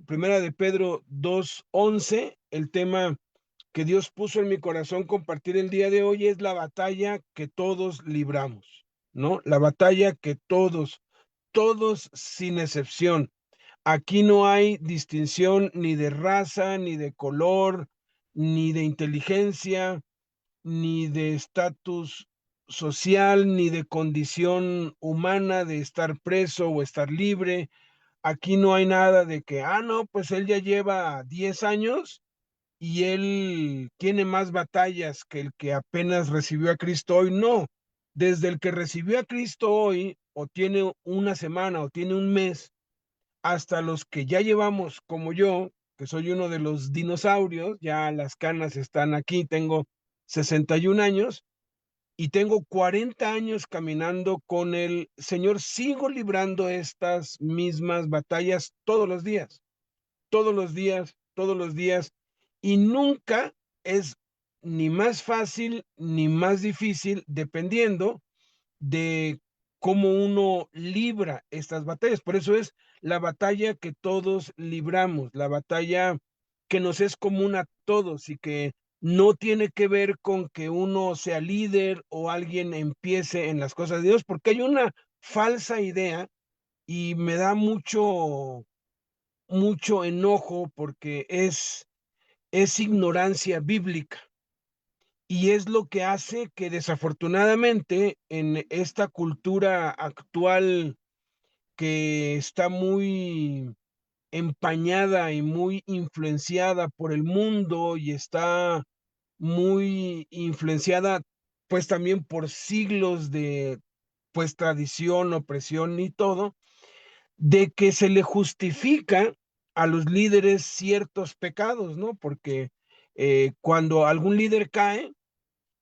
Primera de Pedro 2:11, el tema que Dios puso en mi corazón compartir el día de hoy es la batalla que todos libramos, ¿no? La batalla que todos sin excepción. Aquí no hay distinción ni de raza, ni de color, ni de inteligencia, ni de estatus social, ni de condición humana de estar preso o estar libre. Aquí no hay nada de que, no, pues él ya lleva 10 años y él tiene más batallas que el que apenas recibió a Cristo hoy. No, desde el que recibió a Cristo hoy, o tiene una semana, o tiene un mes, hasta los que ya llevamos, como yo, que soy uno de los dinosaurios, ya las canas están aquí, tengo 61 años y tengo 40 años caminando con el Señor, sigo librando estas mismas batallas todos los días, todos los días, todos los días, y nunca es ni más fácil ni más difícil, dependiendo de cómo uno libra estas batallas. Por eso es la batalla que todos libramos, la batalla que nos es común a todos y que no tiene que ver con que uno sea líder o alguien empiece en las cosas de Dios, porque hay una falsa idea y me da mucho enojo porque es ignorancia bíblica. Y es lo que hace que desafortunadamente en esta cultura actual que está muy empañada y muy influenciada por el mundo y está muy influenciada pues también por siglos de pues tradición, opresión y todo, de que se le justifica a los líderes ciertos pecados, ¿no? Porque cuando algún líder cae,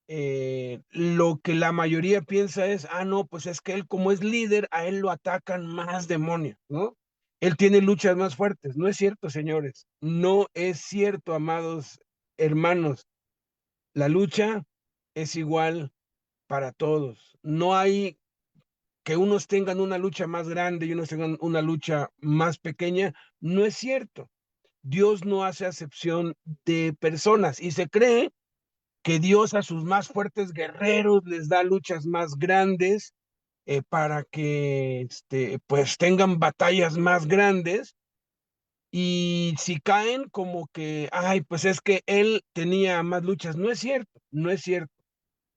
lo que la mayoría piensa es, no, pues es que él como es líder, a él lo atacan más demonios, ¿no? Él tiene luchas más fuertes. No es cierto, señores. No es cierto, amados hermanos. La lucha es igual para todos. No hay que unos tengan una lucha más grande y unos tengan una lucha más pequeña. No es cierto. Dios no hace acepción de personas y se cree que Dios a sus más fuertes guerreros les da luchas más grandes para que pues tengan batallas más grandes, y si caen como que, pues es que él tenía más luchas. No es cierto, no es cierto.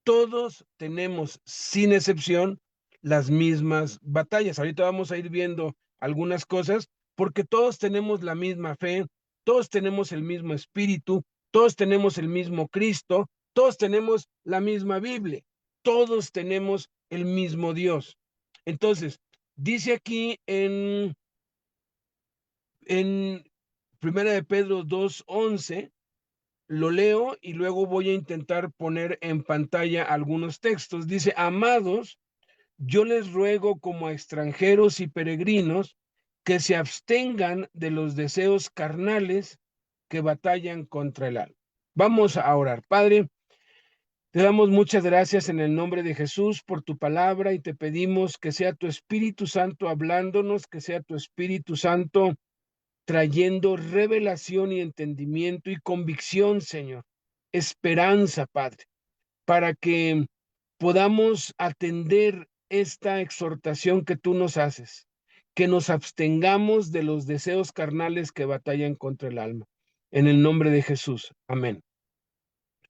Todos tenemos, sin excepción, las mismas batallas. Ahorita vamos a ir viendo algunas cosas porque todos tenemos la misma fe, todos tenemos el mismo espíritu, todos tenemos el mismo Cristo, todos tenemos la misma Biblia, todos tenemos el mismo Dios. Entonces, dice aquí en Primera de Pedro 2:11, lo leo y luego voy a intentar poner en pantalla algunos textos. Dice, amados, yo les ruego como a extranjeros y peregrinos que se abstengan de los deseos carnales que batallan contra el alma. Vamos a orar. Padre, te damos muchas gracias en el nombre de Jesús por tu palabra y te pedimos que sea tu Espíritu Santo hablándonos, que sea tu Espíritu Santo trayendo revelación y entendimiento y convicción, Señor, esperanza, Padre, para que podamos atender esta exhortación que tú nos haces, que nos abstengamos de los deseos carnales que batallan contra el alma. En el nombre de Jesús. Amén.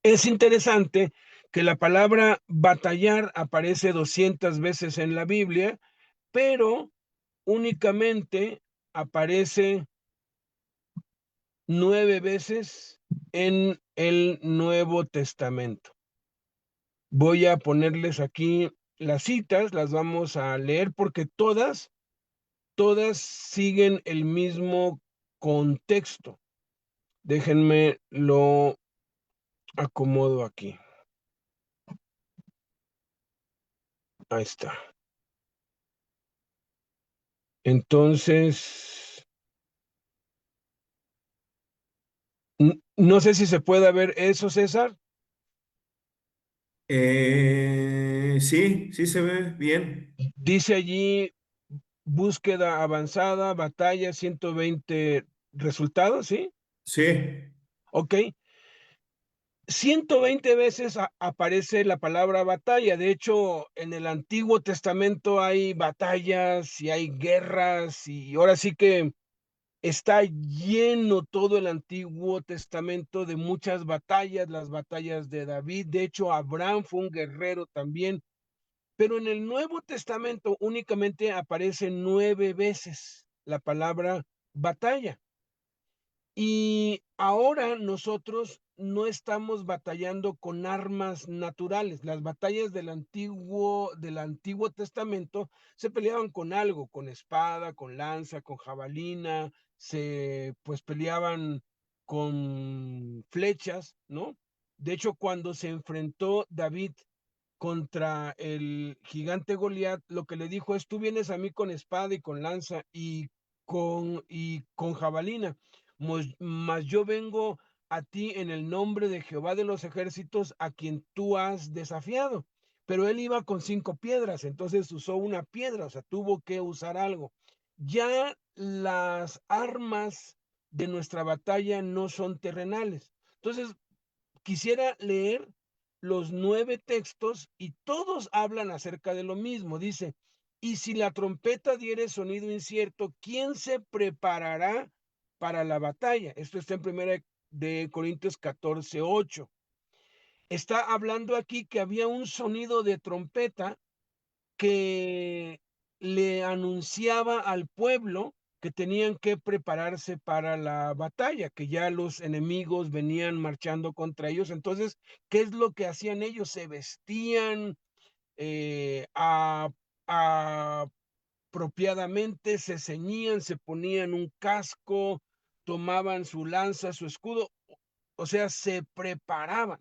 Es interesante que la palabra batallar aparece 200 veces en la Biblia, pero únicamente aparece 9 veces en el Nuevo Testamento. Voy a ponerles aquí las citas, las vamos a leer porque todas siguen el mismo contexto. Déjenme lo acomodo aquí. Ahí está. Entonces, no sé si se puede ver eso, César. Sí, sí se ve bien. Dice allí búsqueda avanzada, batalla 120. ¿Resultado? ¿Sí? Sí, Okey. 120 veces aparece la palabra batalla. De hecho, en el Antiguo Testamento hay batallas y hay guerras, y ahora sí que está lleno todo el Antiguo Testamento de muchas batallas, las batallas de David. De hecho, Abraham fue un guerrero también, pero en el Nuevo Testamento únicamente aparece 9 veces la palabra batalla. Y ahora nosotros no estamos batallando con armas naturales. Las batallas del Antiguo Testamento se peleaban con algo, con espada, con lanza, con jabalina, pues, peleaban con flechas, ¿no? De hecho, cuando se enfrentó David contra el gigante Goliat, lo que le dijo es: "Tú vienes a mí con espada y con lanza y con jabalina, mas yo vengo a ti en el nombre de Jehová de los ejércitos, a quien tú has desafiado". Pero él iba con 5 piedras, entonces usó una piedra, o sea, tuvo que usar algo. Ya las armas de nuestra batalla no son terrenales. Entonces, quisiera leer los 9 textos y todos hablan acerca de lo mismo. Dice: "Y si la trompeta diere sonido incierto, ¿quién se preparará para la batalla?". Esto está en Primera de Corintios 14:8. Está hablando aquí que había un sonido de trompeta que le anunciaba al pueblo que tenían que prepararse para la batalla, que ya los enemigos venían marchando contra ellos. Entonces, ¿qué es lo que hacían ellos? Se vestían eh, a- apropiadamente, se ceñían, se ponían un casco, tomaban su lanza, su escudo, o sea, se preparaban.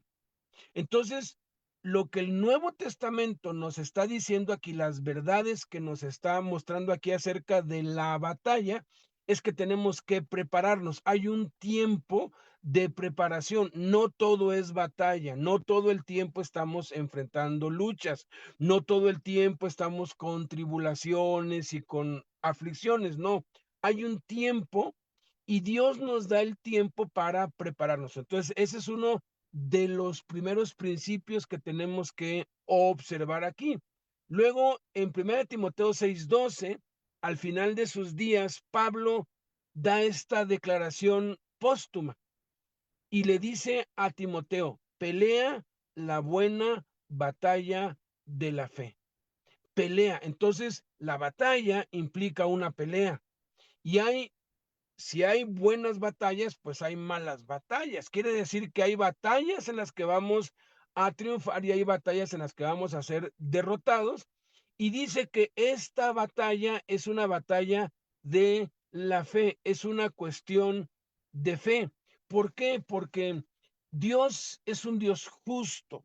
Entonces, lo que el Nuevo Testamento nos está diciendo aquí, las verdades que nos está mostrando aquí acerca de la batalla, es que tenemos que prepararnos. Hay un tiempo de preparación. No todo es batalla, no todo el tiempo estamos enfrentando luchas, no todo el tiempo estamos con tribulaciones y con aflicciones, no. Hay un tiempo y Dios nos da el tiempo para prepararnos. Entonces, ese es uno de los primeros principios que tenemos que observar aquí. Luego, en 1 Timoteo 6:12, al final de sus días, Pablo da esta declaración póstuma y le dice a Timoteo: pelea la buena batalla de la fe. Pelea. Entonces, la batalla implica una pelea. Y si hay buenas batallas, pues hay malas batallas. Quiere decir que hay batallas en las que vamos a triunfar y hay batallas en las que vamos a ser derrotados. Y dice que esta batalla es una batalla de la fe, es una cuestión de fe. ¿Por qué? Porque Dios es un Dios justo.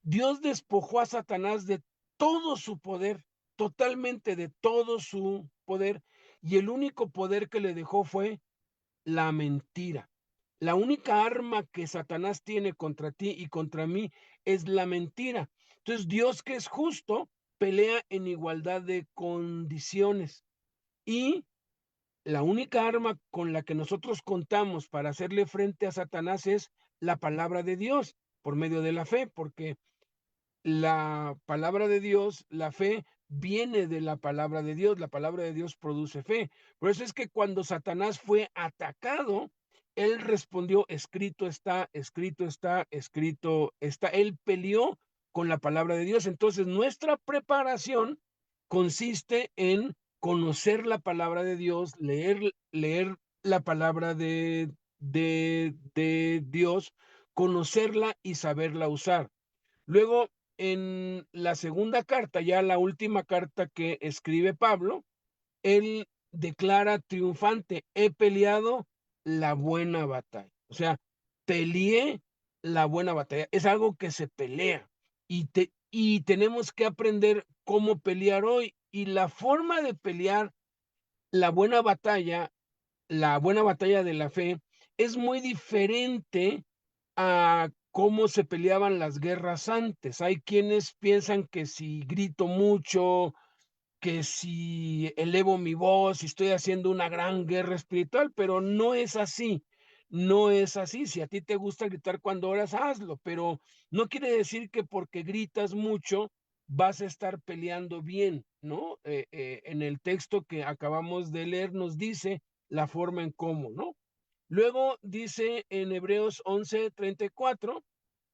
Dios despojó a Satanás de todo su poder, totalmente de todo su poder, y el único poder que le dejó fue la mentira. La única arma que Satanás tiene contra ti y contra mí es la mentira. Entonces, Dios, que es justo, pelea en igualdad de condiciones. Y la única arma con la que nosotros contamos para hacerle frente a Satanás es la palabra de Dios por medio de la fe, porque la palabra de Dios, la fe, viene de la palabra de Dios. La palabra de Dios produce fe. Por eso es que cuando Satanás fue atacado, él respondió: escrito está, escrito está, escrito está. Él peleó con la palabra de Dios. Entonces, nuestra preparación consiste en conocer la palabra de Dios, leer la palabra de Dios, conocerla y saberla usar. Luego, en la segunda carta, ya la última carta que escribe Pablo, él declara triunfante: he peleado la buena batalla. O sea, peleé la buena batalla. Es algo que se pelea y tenemos que aprender cómo pelear hoy. Y la forma de pelear la buena batalla, la buena batalla de la fe, es muy diferente a cómo se peleaban las guerras antes. Hay quienes piensan que si grito mucho, que si elevo mi voz, si estoy haciendo una gran guerra espiritual, pero no es así, no es así. Si a ti te gusta gritar cuando oras, hazlo, pero no quiere decir que porque gritas mucho vas a estar peleando bien, ¿no? En el texto que acabamos de leer nos dice la forma en cómo, ¿no? Luego dice en Hebreos 11:34,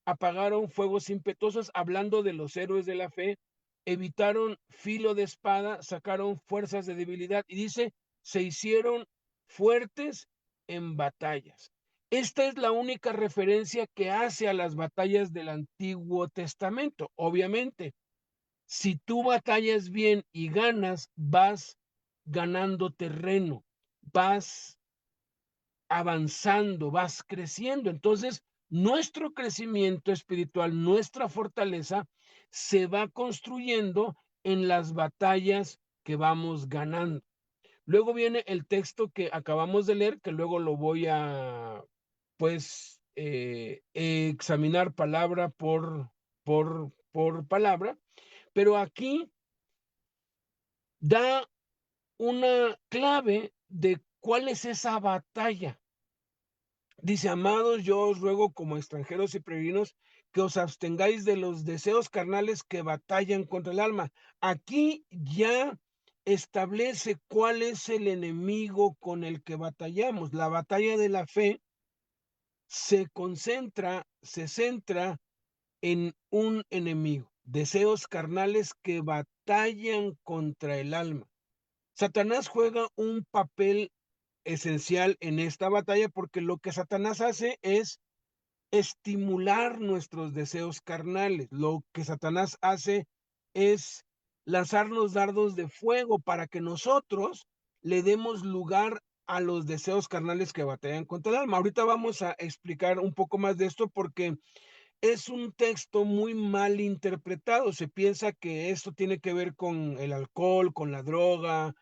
apagaron fuegos impetuosos, hablando de los héroes de la fe, evitaron filo de espada, sacaron fuerzas de debilidad y dice, se hicieron fuertes en batallas. Esta es la única referencia que hace a las batallas del Antiguo Testamento. Obviamente, si tú batallas bien y ganas, vas ganando terreno, vas avanzando, vas creciendo. Entonces, nuestro crecimiento espiritual, nuestra fortaleza, se va construyendo en las batallas que vamos ganando. Luego viene el texto que acabamos de leer, que luego lo voy a, pues, examinar palabra por palabra, pero aquí da una clave de cuál es esa batalla. Dice, amados, yo os ruego como extranjeros y peregrinos que os abstengáis de los deseos carnales que batallan contra el alma. Aquí ya establece cuál es el enemigo con el que batallamos. La batalla de la fe se centra en un enemigo, deseos carnales que batallan contra el alma. Satanás juega un papel esencial en esta batalla porque lo que Satanás hace es estimular nuestros deseos carnales. Lo que Satanás hace es lanzarnos dardos de fuego para que nosotros le demos lugar a los deseos carnales que batallan contra el alma. Ahorita vamos a explicar un poco más de esto porque es un texto muy mal interpretado. Se piensa que esto tiene que ver con el alcohol, con la droga,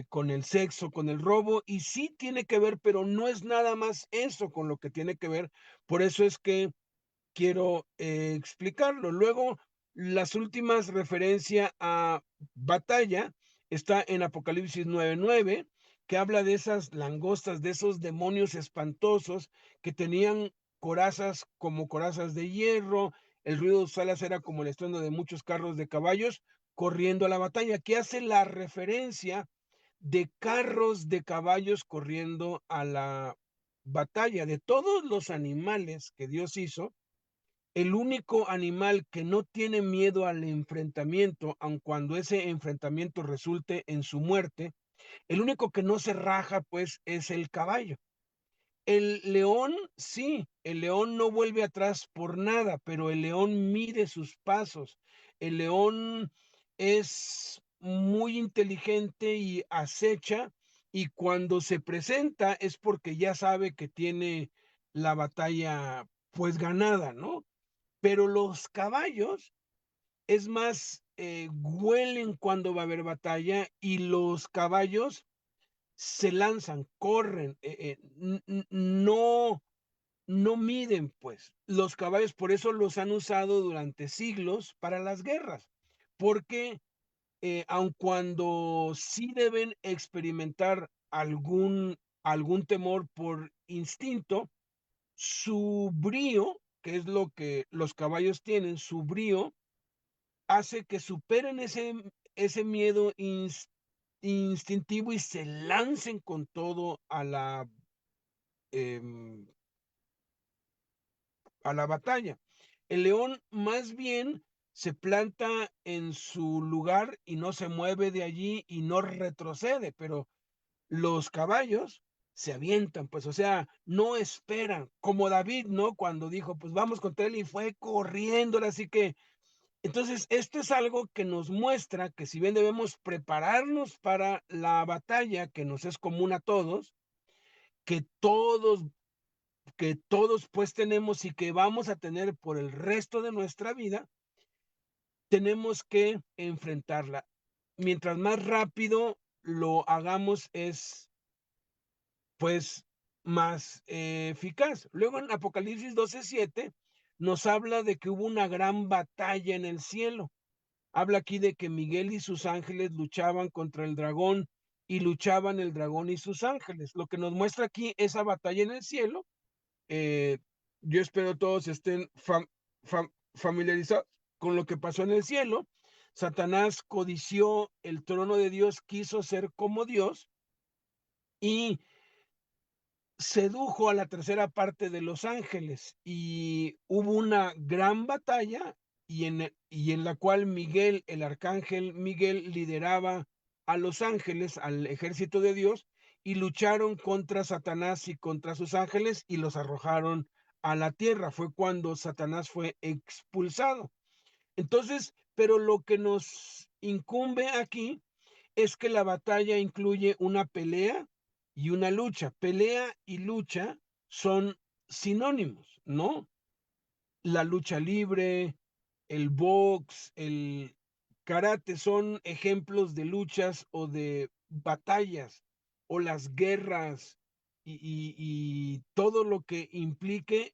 con el sexo, con el robo, y sí tiene que ver, pero no es nada más eso con lo que tiene que ver. Por eso es que quiero explicarlo. Luego, las últimas referencia a batalla está en Apocalipsis 9:9, que habla de esas langostas, de esos demonios espantosos que tenían corazas como corazas de hierro, el ruido de sus alas era como el estruendo de muchos carros de caballos corriendo a la batalla, que hace la referencia de carros de caballos corriendo a la batalla. De todos los animales que Dios hizo, el único animal que no tiene miedo al enfrentamiento, aun cuando ese enfrentamiento resulte en su muerte, el único que no se raja, pues, es el caballo. El león, sí, el león no vuelve atrás por nada, pero el león mide sus pasos. El león es muy inteligente y acecha, y cuando se presenta es porque ya sabe que tiene la batalla, pues, ganada, ¿no? Pero los caballos, es más, huelen cuando va a haber batalla y los caballos se lanzan, corren, no miden, pues. Los caballos por eso los han usado durante siglos para las guerras, porque, aun cuando sí deben experimentar algún temor por instinto, su brío, que es lo que los caballos tienen, su brío hace que superen ese miedo instintivo y se lancen con todo em, a la batalla. El león más bien se planta en su lugar y no se mueve de allí y no retrocede, pero los caballos se avientan, pues, o sea, no esperan, como David, ¿no? Cuando dijo, pues vamos contra él y fue corriendo, así que entonces, esto es algo que nos muestra que si bien debemos prepararnos para la batalla que nos es común a todos, que todos pues tenemos y que vamos a tener por el resto de nuestra vida, tenemos que enfrentarla. Mientras más rápido lo hagamos es, pues, más eficaz. Luego en Apocalipsis 12:7 nos habla de que hubo una gran batalla en el cielo. habla aquí de que Miguel y sus ángeles luchaban contra el dragón y luchaban el dragón y sus ángeles. Lo que nos muestra aquí esa batalla en el cielo. eh, yo espero todos estén familiarizados con lo que pasó en el cielo. Satanás codició el trono de Dios, quiso ser como Dios y sedujo a la tercera parte de los ángeles y hubo una gran batalla y en la cual Miguel, el arcángel Miguel, lideraba a los ángeles, al ejército de Dios, y lucharon contra Satanás y contra sus ángeles y los arrojaron a la tierra. Fue cuando Satanás fue expulsado. Entonces, pero lo que nos incumbe aquí es que la batalla incluye una pelea y una lucha. Pelea y lucha son sinónimos, ¿no? La lucha libre, el box, el karate son ejemplos de luchas o de batallas o las guerras y todo lo que implique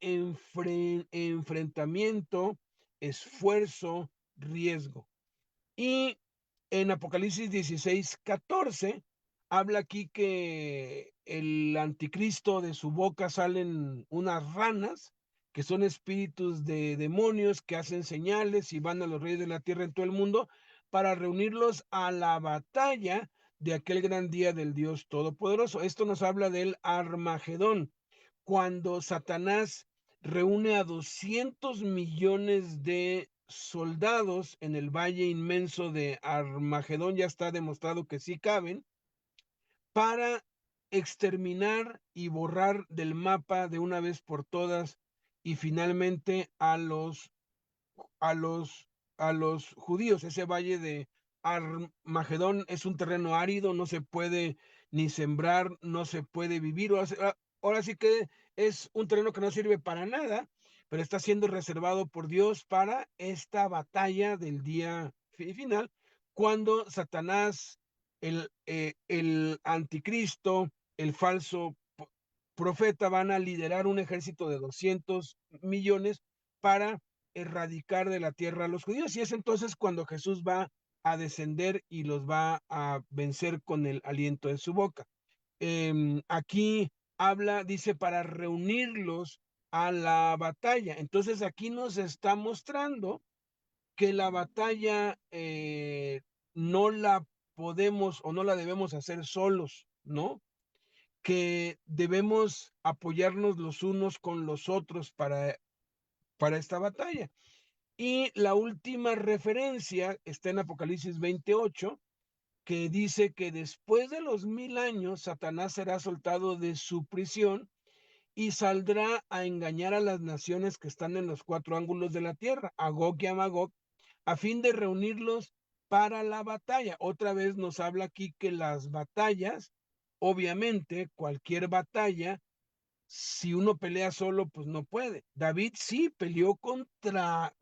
enfrentamiento, esfuerzo, riesgo. Y en Apocalipsis 16:14 habla aquí que el anticristo de su boca salen unas ranas que son espíritus de demonios que hacen señales y van a los reyes de la tierra en todo el mundo para reunirlos a la batalla de aquel gran día del Dios Todopoderoso. Esto nos habla del Armagedón, cuando Satanás reúne a 200 millones de soldados en el valle inmenso de Armagedón, ya está demostrado que sí caben, para exterminar y borrar del mapa de una vez por todas y finalmente a los, a los judíos. Ese valle de Armagedón es un terreno árido, no se puede ni sembrar, no se puede vivir. Ahora sí que es un terreno que no sirve para nada, pero está siendo reservado por Dios para esta batalla del día final, cuando Satanás, el anticristo, el falso profeta van a liderar un ejército de 200 millones para erradicar de la tierra a los judíos. Y es entonces cuando Jesús va a descender y los va a vencer con el aliento de su boca. Aquí habla, dice, para reunirlos a la batalla. Entonces aquí nos está mostrando que la batalla no la podemos o no la debemos hacer solos, ¿no? Que debemos apoyarnos los unos con los otros para esta batalla. Y la última referencia está en Apocalipsis 28, que dice que después de los 1000 años, Satanás será soltado de su prisión y saldrá a engañar a las naciones que están en los cuatro ángulos de la tierra, a Gog y a Magog, a fin de reunirlos para la batalla. Otra vez nos habla aquí que las batallas, obviamente, cualquier batalla si uno pelea solo, pues no puede. David sí peleó contra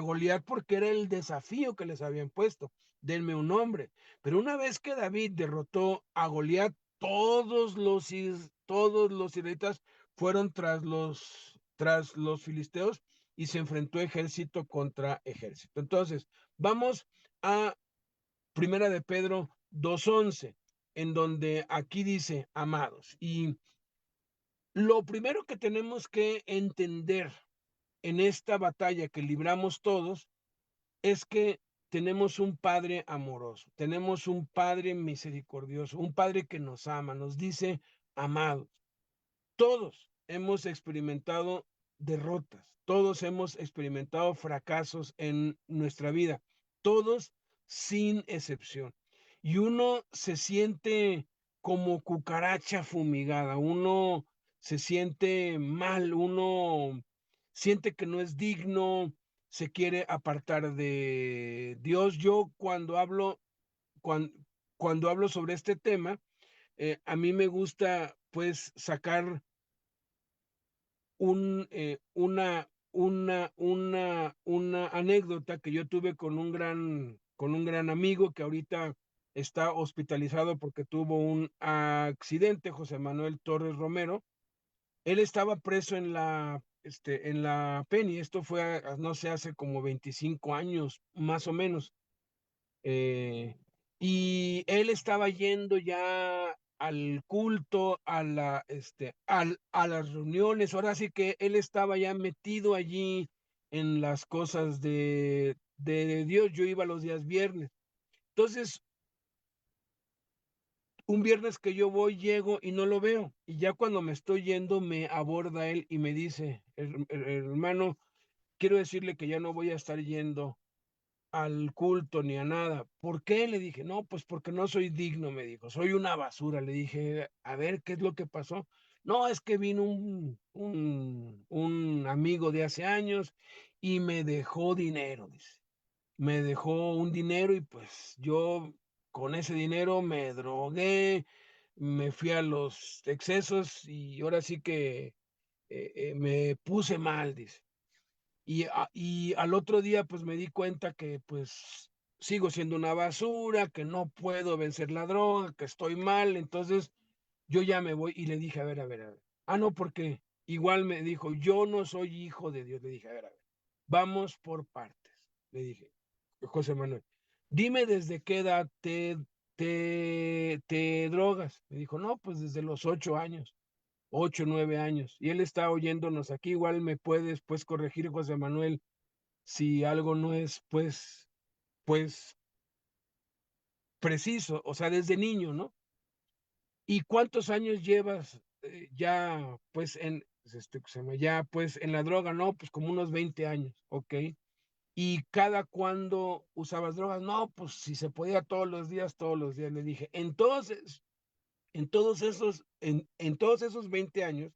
Goliat porque era el desafío que les habían puesto. Denme un nombre. Pero una vez que David derrotó a Goliat, todos los israelitas fueron tras los filisteos y se enfrentó ejército contra ejército. Entonces, vamos a Primera de Pedro 2:11, en donde aquí dice, amados, y lo primero que tenemos que entender en esta batalla que libramos todos es que tenemos un Padre amoroso, tenemos un Padre misericordioso, un Padre que nos ama, nos dice amados. Todos hemos experimentado derrotas, todos hemos experimentado fracasos en nuestra vida, todos sin excepción. Y uno se siente como cucaracha fumigada, uno se siente mal, uno siente que no es digno, se quiere apartar de Dios. Yo cuando, cuando hablo sobre este tema, a mí me gusta pues sacar una anécdota que yo tuve con un gran amigo que ahorita está hospitalizado porque tuvo un accidente, José Manuel Torres Romero. Él estaba preso en la en la Penny, esto fue, no sé, hace como 25 años, más o menos. eh, y él estaba yendo ya al culto, a las reuniones, ahora sí que él estaba ya metido allí en las cosas de Dios. Yo iba los días viernes. Entonces, un viernes que yo voy, llego y no lo veo. Y ya cuando me estoy yendo, me aborda él y me dice, hermano, quiero decirle que ya no voy a estar yendo al culto ni a nada. ¿Por qué? Le dije, no, pues porque no soy digno, me dijo, soy una basura. Le dije, a ver, ¿qué es lo que pasó? No, es que vino un amigo de hace años y me dejó dinero, dice. Me dejó un dinero y pues yo con ese dinero me drogué, me fui a los excesos y ahora sí que me puse mal, dice. Y al otro día, pues me di cuenta que pues sigo siendo una basura, que no puedo vencer la droga, que estoy mal. Entonces yo ya me voy y le dije, a ver, a ver. Ah, no, porque igual me dijo, yo no soy hijo de Dios. Le dije, a ver, vamos por partes. Le dije, José Manuel, dime desde qué edad te drogas. Me dijo, no, pues desde los 8 años. 8, 9 años. Y él está oyéndonos aquí. Igual me puedes, pues, corregir, José Manuel, si algo no es, pues, preciso, o sea, desde niño, ¿no? ¿Y cuántos años llevas ya, pues, ya, pues, en la droga? No, pues, como unos 20 años, ¿ok? ¿Y cada cuándo usabas drogas? No, pues, si se podía todos los días, le dije. Entonces, en todos esos 20 años,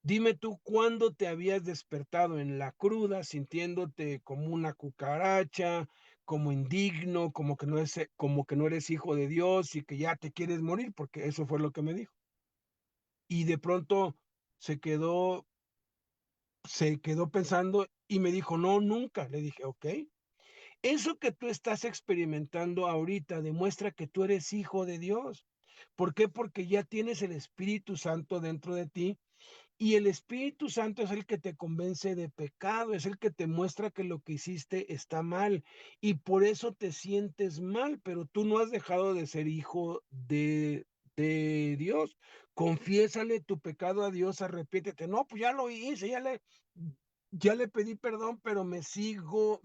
dime tú cuándo te habías despertado en la cruda, sintiéndote como una cucaracha, como indigno, como que no eres hijo de Dios y que ya te quieres morir, porque eso fue lo que me dijo. Y de pronto se quedó, se quedó pensando y me dijo, no, nunca. Le dije, ok. Eso que tú estás experimentando ahorita demuestra que tú eres hijo de Dios. ¿Por qué? Porque ya tienes el Espíritu Santo dentro de ti. Y el Espíritu Santo es el que te convence de pecado, es el que te muestra que lo que hiciste está mal y por eso te sientes mal, pero tú no has dejado de ser hijo de Dios. Confiésale tu pecado a Dios, arrepiéntete. No, pues ya lo hice, ya le pedí perdón, pero me sigo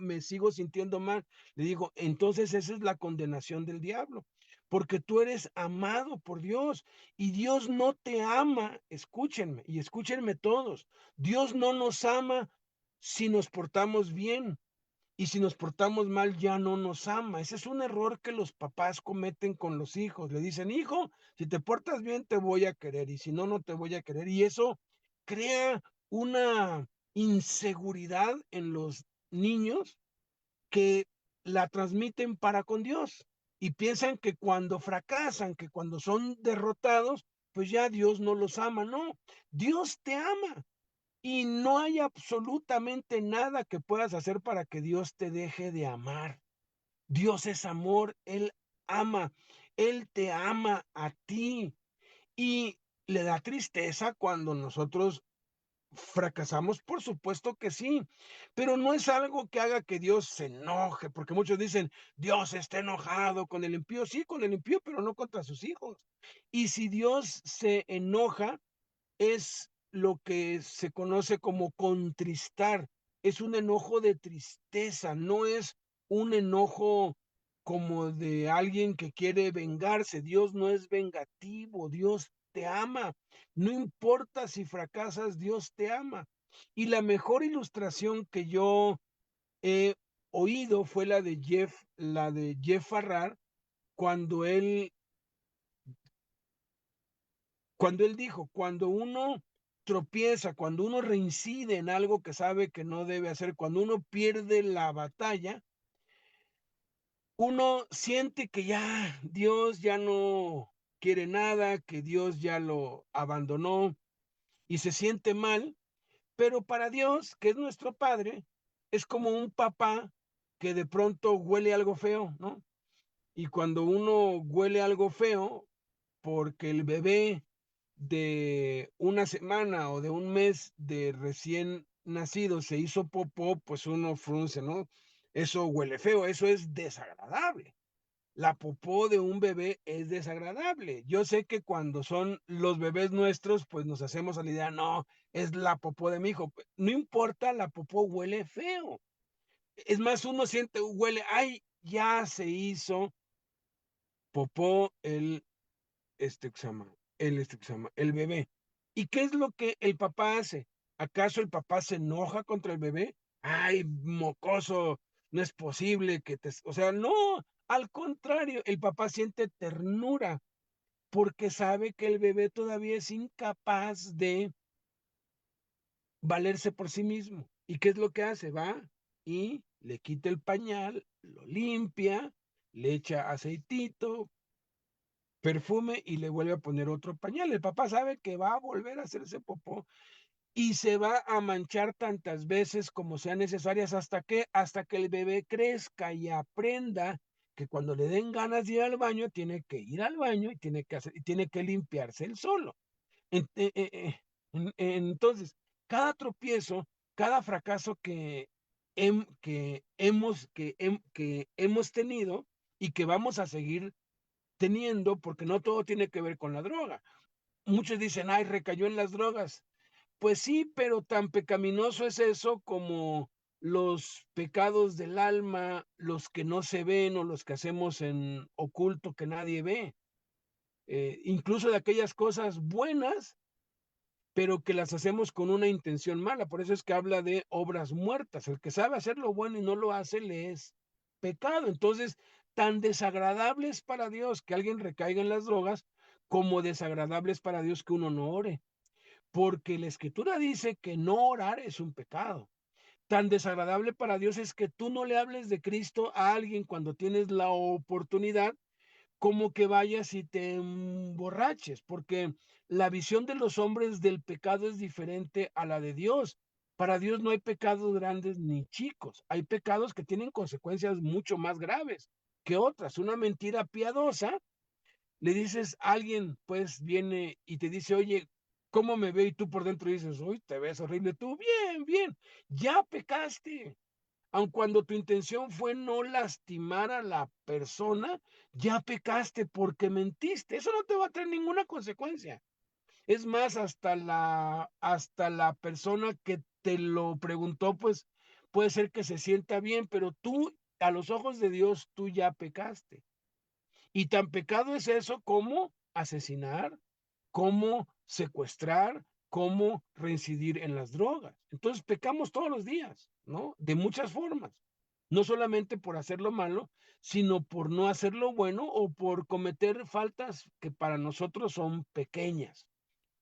sintiendo mal. Le digo, entonces esa es la condenación del diablo, porque tú eres amado por Dios y Dios no te ama. Escúchenme y escúchenme todos. Dios no nos ama si nos portamos bien. Y si nos portamos mal, ya no nos ama. Ese es un error que los papás cometen con los hijos. Le dicen, hijo, si te portas bien, te voy a querer. Y si no, no te voy a querer. Y eso crea una inseguridad en los niños que la transmiten para con Dios. Y piensan que cuando fracasan, que cuando son derrotados, pues ya Dios no los ama. No, Dios te ama. Y no hay absolutamente nada que puedas hacer para que Dios te deje de amar. Dios es amor, Él ama, Él te ama a ti. Y le da tristeza cuando nosotros fracasamos, por supuesto que sí, pero no es algo que haga que Dios se enoje, porque muchos dicen, Dios está enojado con el impío, sí, con el impío, pero no contra sus hijos. Y si Dios se enoja, es lo que se conoce como contristar, es un enojo de tristeza, no es un enojo como de alguien que quiere vengarse. Dios no es vengativo, Dios te ama. No importa si fracasas, Dios te ama. Y la mejor ilustración que yo he oído fue la de Jeff Farrar, cuando él Cuando él dijo, cuando uno tropieza, cuando uno reincide en algo que sabe que no debe hacer, cuando uno pierde la batalla, uno siente que ya Dios ya no quiere nada, que Dios ya lo abandonó y se siente mal, pero para Dios, que es nuestro Padre, es como un papá que de pronto huele algo feo, ¿no? Y cuando uno huele algo feo, porque el bebé de una semana o de un mes de recién nacido se hizo popó, pues uno frunce, ¿no? Eso huele feo, eso es desagradable. La popó de un bebé es desagradable. Yo sé que cuando son los bebés nuestros, pues nos hacemos a la idea, no, es la popó de mi hijo. No importa, la popó huele feo. Es más, uno siente, huele, ay, ya se hizo popó ¿qué se llama? ¿Qué se llama? El bebé. ¿Y qué es lo que el papá hace? ¿Acaso el papá se enoja contra el bebé? Ay, mocoso, no es posible que te, o sea, no, al contrario, el papá siente ternura porque sabe que el bebé todavía es incapaz de valerse por sí mismo. ¿Y qué es lo que hace? Va y le quita el pañal, lo limpia, le echa aceitito, perfume y le vuelve a poner otro pañal. El papá sabe que va a volver a hacerse popó y se va a manchar tantas veces como sean necesarias hasta que el bebé crezca y aprenda que cuando le den ganas de ir al baño, tiene que ir al baño y tiene que limpiarse él solo. Entonces, cada tropiezo, cada fracaso que hemos tenido y que vamos a seguir teniendo, porque no todo tiene que ver con la droga. Muchos dicen, ay, recayó en las drogas. Pues sí, pero tan pecaminoso es eso como los pecados del alma, los que no se ven o los que hacemos en oculto que nadie ve. Incluso de aquellas cosas buenas, pero que las hacemos con una intención mala. Por eso es que habla de obras muertas. El que sabe hacer lo bueno y no lo hace, le es pecado. Entonces, tan desagradable es para Dios que alguien recaiga en las drogas, como desagradable es para Dios que uno no ore. Porque la Escritura dice que no orar es un pecado. Tan desagradable para Dios es que tú no le hables de Cristo a alguien cuando tienes la oportunidad, como que vayas y te emborraches, porque la visión de los hombres del pecado es diferente a la de Dios. Para Dios no hay pecados grandes ni chicos, hay pecados que tienen consecuencias mucho más graves que otras. Una mentira piadosa, le dices a alguien, pues viene y te dice, oye, ¿cómo me veo? Y tú por dentro dices, uy, te ves horrible. Tú, bien, bien, ya pecaste. Aun cuando tu intención fue no lastimar a la persona, ya pecaste porque mentiste. Eso no te va a traer ninguna consecuencia. Es más, hasta la persona que te lo preguntó, pues puede ser que se sienta bien, pero tú, a los ojos de Dios, tú ya pecaste. Y tan pecado es eso como asesinar, como secuestrar, como reincidir en las drogas. Entonces pecamos todos los días, ¿no? De muchas formas. No solamente por hacer lo malo, sino por no hacer lo bueno o por cometer faltas que para nosotros son pequeñas.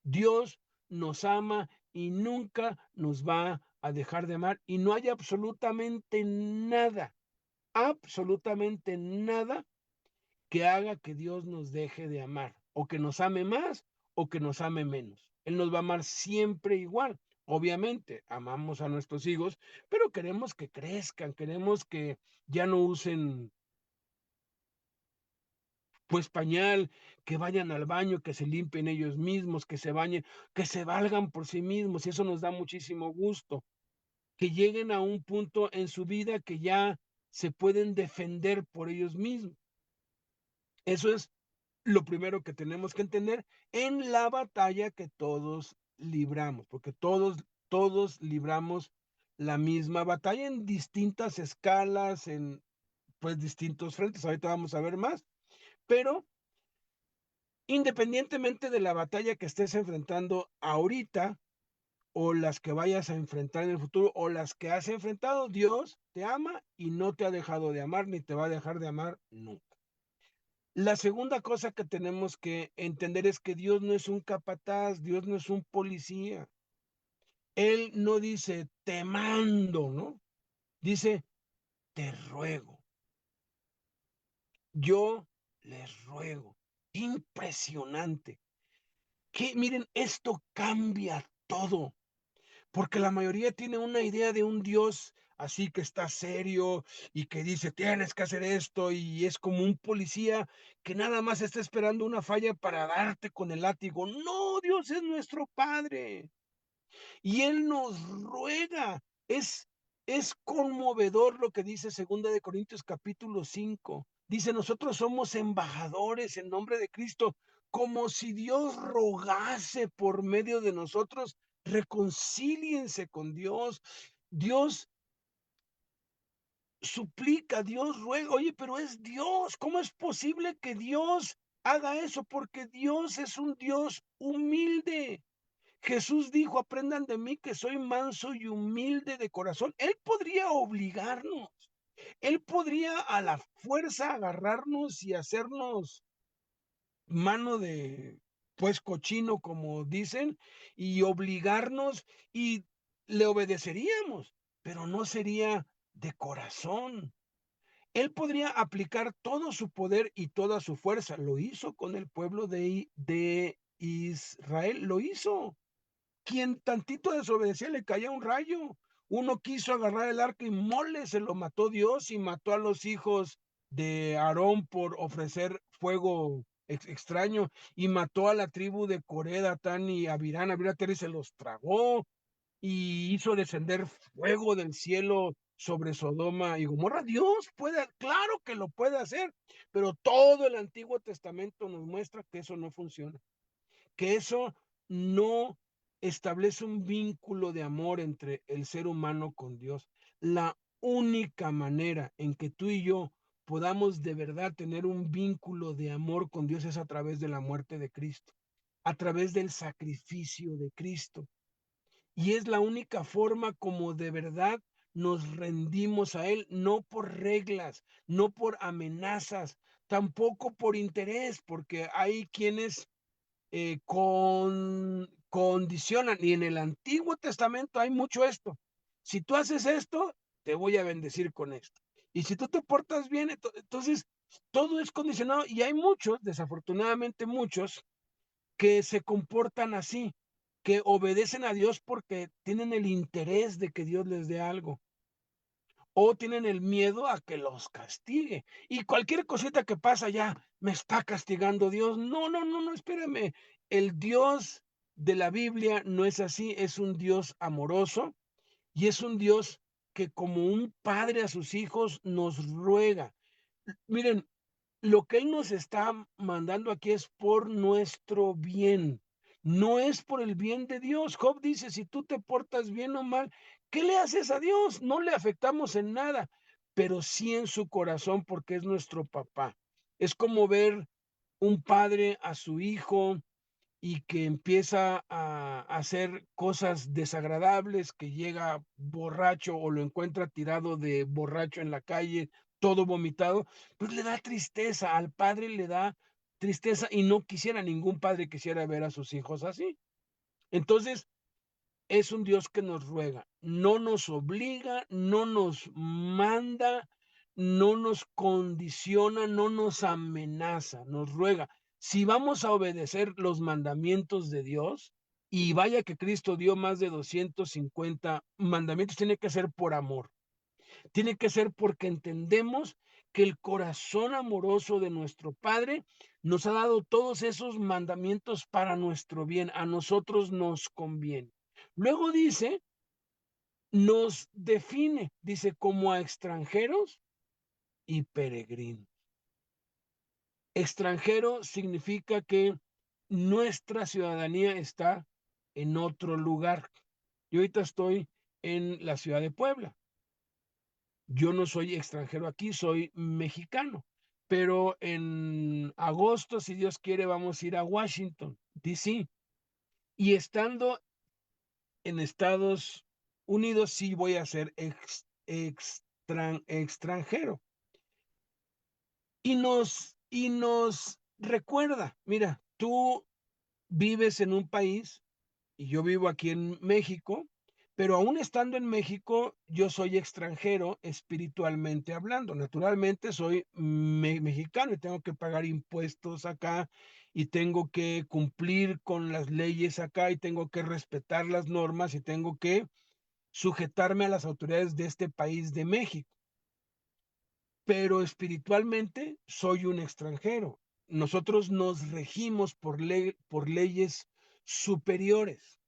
Dios nos ama y nunca nos va a dejar de amar y no hay absolutamente nada que haga que Dios nos deje de amar, o que nos ame más o que nos ame menos. Él nos va a amar siempre igual. Obviamente, amamos a nuestros hijos, pero queremos que crezcan, queremos que ya no usen pues pañal, que vayan al baño, que se limpien ellos mismos, que se bañen, que se valgan por sí mismos, y eso nos da muchísimo gusto, que lleguen a un punto en su vida que ya se pueden defender por ellos mismos. Eso es lo primero que tenemos que entender en la batalla que todos libramos, porque todos libramos la misma batalla en distintas escalas, en pues distintos frentes. Ahorita vamos a ver más, pero independientemente de la batalla que estés enfrentando ahorita o las que vayas a enfrentar en el futuro o las que has enfrentado, Dios te ama y no te ha dejado de amar ni te va a dejar de amar nunca. La segunda cosa que tenemos que entender es que Dios no es un capataz, Dios no es un policía. Él no dice, te mando, ¿no? Dice, te ruego. Yo les ruego. Impresionante. Que miren, esto cambia todo, porque la mayoría tiene una idea de un Dios así que está serio y que dice: "Tienes que hacer esto", y es como un policía que nada más está esperando una falla para darte con el látigo. No, Dios es nuestro Padre. Y Él nos ruega. Es conmovedor lo que dice Segunda de Corintios capítulo 5. Dice: "Nosotros somos embajadores en nombre de Cristo", como si Dios rogase por medio de nosotros, reconcíliense con Dios. Dios suplica, Dios ruega. Oye, pero es Dios, ¿cómo es posible que Dios haga eso? Porque Dios es un Dios humilde. Jesús dijo: "Aprendan de mí que soy manso y humilde de corazón". Él podría obligarnos, él podría a la fuerza agarrarnos y hacernos mano de, pues, cochino, como dicen, y obligarnos, y le obedeceríamos, pero no sería de corazón. Él podría aplicar todo su poder y toda su fuerza. Lo hizo con el pueblo de Israel, lo hizo. Quien tantito desobedecía le caía un rayo. Uno quiso agarrar el arca y mole, se lo mató Dios y mató a los hijos de Aarón por ofrecer fuego extraño, y mató a la tribu de Coré, Datán y Abirán. Abirán y se los tragó y hizo descender fuego del cielo sobre Sodoma y Gomorra. Dios puede, claro que lo puede hacer, pero todo el Antiguo Testamento nos muestra que eso no funciona, que eso no establece un vínculo de amor entre el ser humano con Dios. La única manera en que tú y yo podamos de verdad tener un vínculo de amor con Dios es a través de la muerte de Cristo, a través del sacrificio de Cristo. Y es la única forma como de verdad nos rendimos a Él, no por reglas, no por amenazas, tampoco por interés, porque hay quienes condicionan, y en el Antiguo Testamento hay mucho esto. Si tú haces esto, te voy a bendecir con esto. Y si tú te portas bien, entonces todo es condicionado, y hay muchos, desafortunadamente muchos, que se comportan así, que obedecen a Dios porque tienen el interés de que Dios les dé algo, o tienen el miedo a que los castigue. Y cualquier cosita que pasa, ya me está castigando Dios. No, no, no, no, espérame. El Dios de la Biblia no es así, es un Dios amoroso, y es un Dios que, como un padre a sus hijos, nos ruega. Miren, lo que Él nos está mandando aquí es por nuestro bien, no es por el bien de Dios. Job dice: "Si tú te portas bien o mal, ¿qué le haces a Dios? No le afectamos en nada", pero sí en su corazón, porque es nuestro papá. Es como ver un padre a su hijo y que empieza a hacer cosas desagradables, que llega borracho o lo encuentra tirado de borracho en la calle, todo vomitado, pues le da tristeza, al padre le da tristeza, y no quisiera, ningún padre quisiera ver a sus hijos así. Entonces, es un Dios que nos ruega, no nos obliga, no nos manda, no nos condiciona, no nos amenaza, nos ruega. Si vamos a obedecer los mandamientos de Dios, y vaya que Cristo dio más de 250 mandamientos, tiene que ser por amor, tiene que ser porque entendemos que el corazón amoroso de nuestro Padre nos ha dado todos esos mandamientos para nuestro bien, a nosotros nos conviene. Luego dice, nos define, dice, como a extranjeros y peregrinos. Extranjero significa que nuestra ciudadanía está en otro lugar. Yo ahorita estoy en la ciudad de Puebla. Yo no soy extranjero aquí, soy mexicano, pero en agosto, si Dios quiere, vamos a ir a Washington, D.C. Y estando en Estados Unidos, sí voy a ser extranjero. Y nos recuerda, mira, tú vives en un país y yo vivo aquí en México, pero aún estando en México, yo soy extranjero espiritualmente hablando. Naturalmente soy mexicano y tengo que pagar impuestos acá, y tengo que cumplir con las leyes acá, y tengo que respetar las normas, y tengo que sujetarme a las autoridades de este país de México, pero espiritualmente soy un extranjero. Nosotros nos regimos por leyes superiores.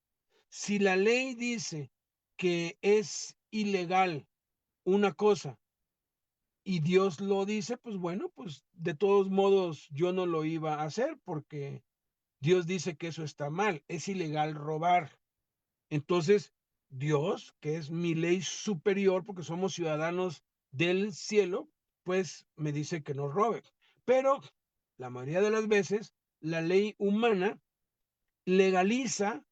Si la ley dice que es ilegal una cosa y Dios lo dice, pues bueno, pues de todos modos yo no lo iba a hacer porque Dios dice que eso está mal, es ilegal robar. Entonces, Dios, que es mi ley superior, porque somos ciudadanos del cielo, pues me dice que no robe. Pero la mayoría de las veces, la ley humana legaliza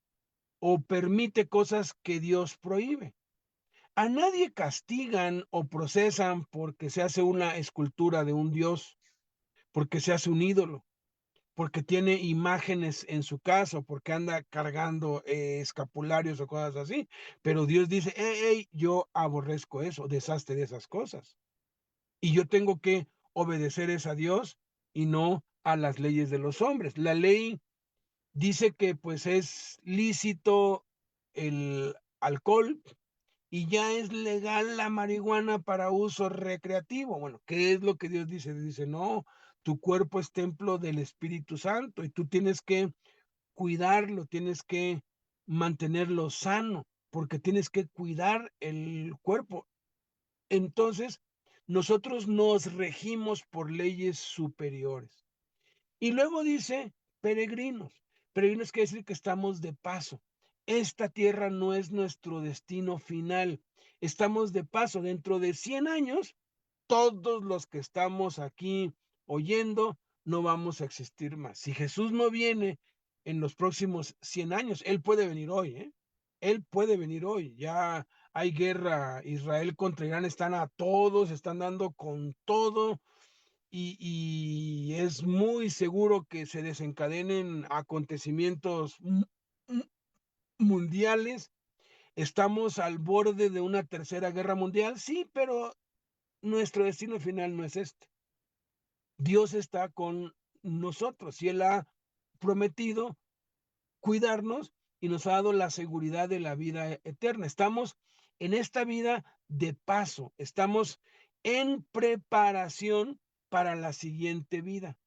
o permite cosas que Dios prohíbe. A nadie castigan o procesan porque se hace una escultura de un Dios, porque se hace un ídolo, porque tiene imágenes en su casa, porque anda cargando escapularios o cosas así. Pero Dios dice, hey, hey, yo aborrezco eso, deshazte de esas cosas. Y yo tengo que obedecer es a Dios y no a las leyes de los hombres. La ley dice que pues es lícito el alcohol y ya es legal la marihuana para uso recreativo. Bueno, ¿qué es lo que Dios dice? Dice, no, tu cuerpo es templo del Espíritu Santo y tú tienes que cuidarlo, tienes que mantenerlo sano, porque tienes que cuidar el cuerpo. Entonces, nosotros nos regimos por leyes superiores. Y luego dice peregrinos. Peregrinos quiere decir que estamos de paso. Esta tierra no es nuestro destino final. Estamos de paso. Dentro de 100 años, todos los que estamos aquí oyendo no vamos a existir más. Si Jesús no viene en los próximos 100 años, Él puede venir hoy, ¿eh? Él puede venir hoy. Ya hay guerra. Israel contra Irán están a todos, están dando con todo y es muy seguro que se desencadenen acontecimientos mundiales. Estamos al borde de una tercera guerra mundial, sí, pero nuestro destino final no es este. Dios está con nosotros y Él ha prometido cuidarnos y nos ha dado la seguridad de la vida eterna. Estamos en esta vida de paso, estamos en preparación para la siguiente vida.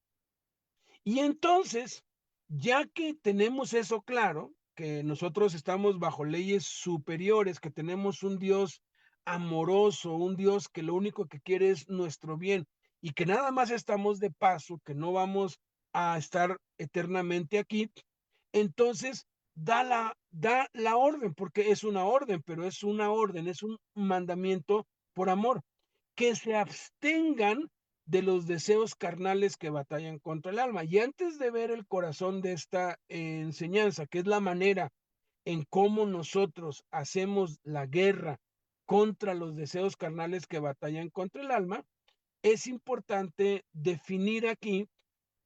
Y entonces, ya que tenemos eso claro, que nosotros estamos bajo leyes superiores, que tenemos un Dios amoroso, un Dios que lo único que quiere es nuestro bien y que nada más estamos de paso, que no vamos a estar eternamente aquí, entonces da la orden, porque es una orden, pero es una orden, es un mandamiento por amor, que se abstengan de los deseos carnales que batallan contra el alma. Y antes de ver el corazón de esta enseñanza, que es la manera en cómo nosotros hacemos la guerra contra los deseos carnales que batallan contra el alma, es importante definir aquí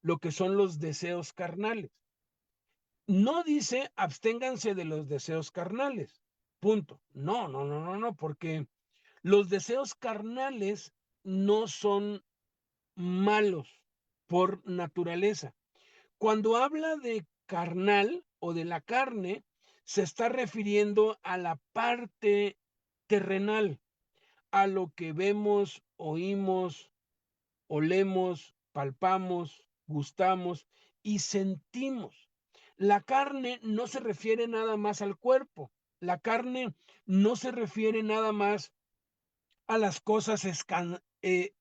lo que son los deseos carnales. No dice absténganse de los deseos carnales. Punto. No, no, no, no, no, porque los deseos carnales no son malos por naturaleza. Cuando habla de carnal o de la carne, se está refiriendo a la parte terrenal, a lo que vemos, oímos, olemos, palpamos, gustamos y sentimos. La carne no se refiere nada más al cuerpo. La carne no se refiere nada más a las cosas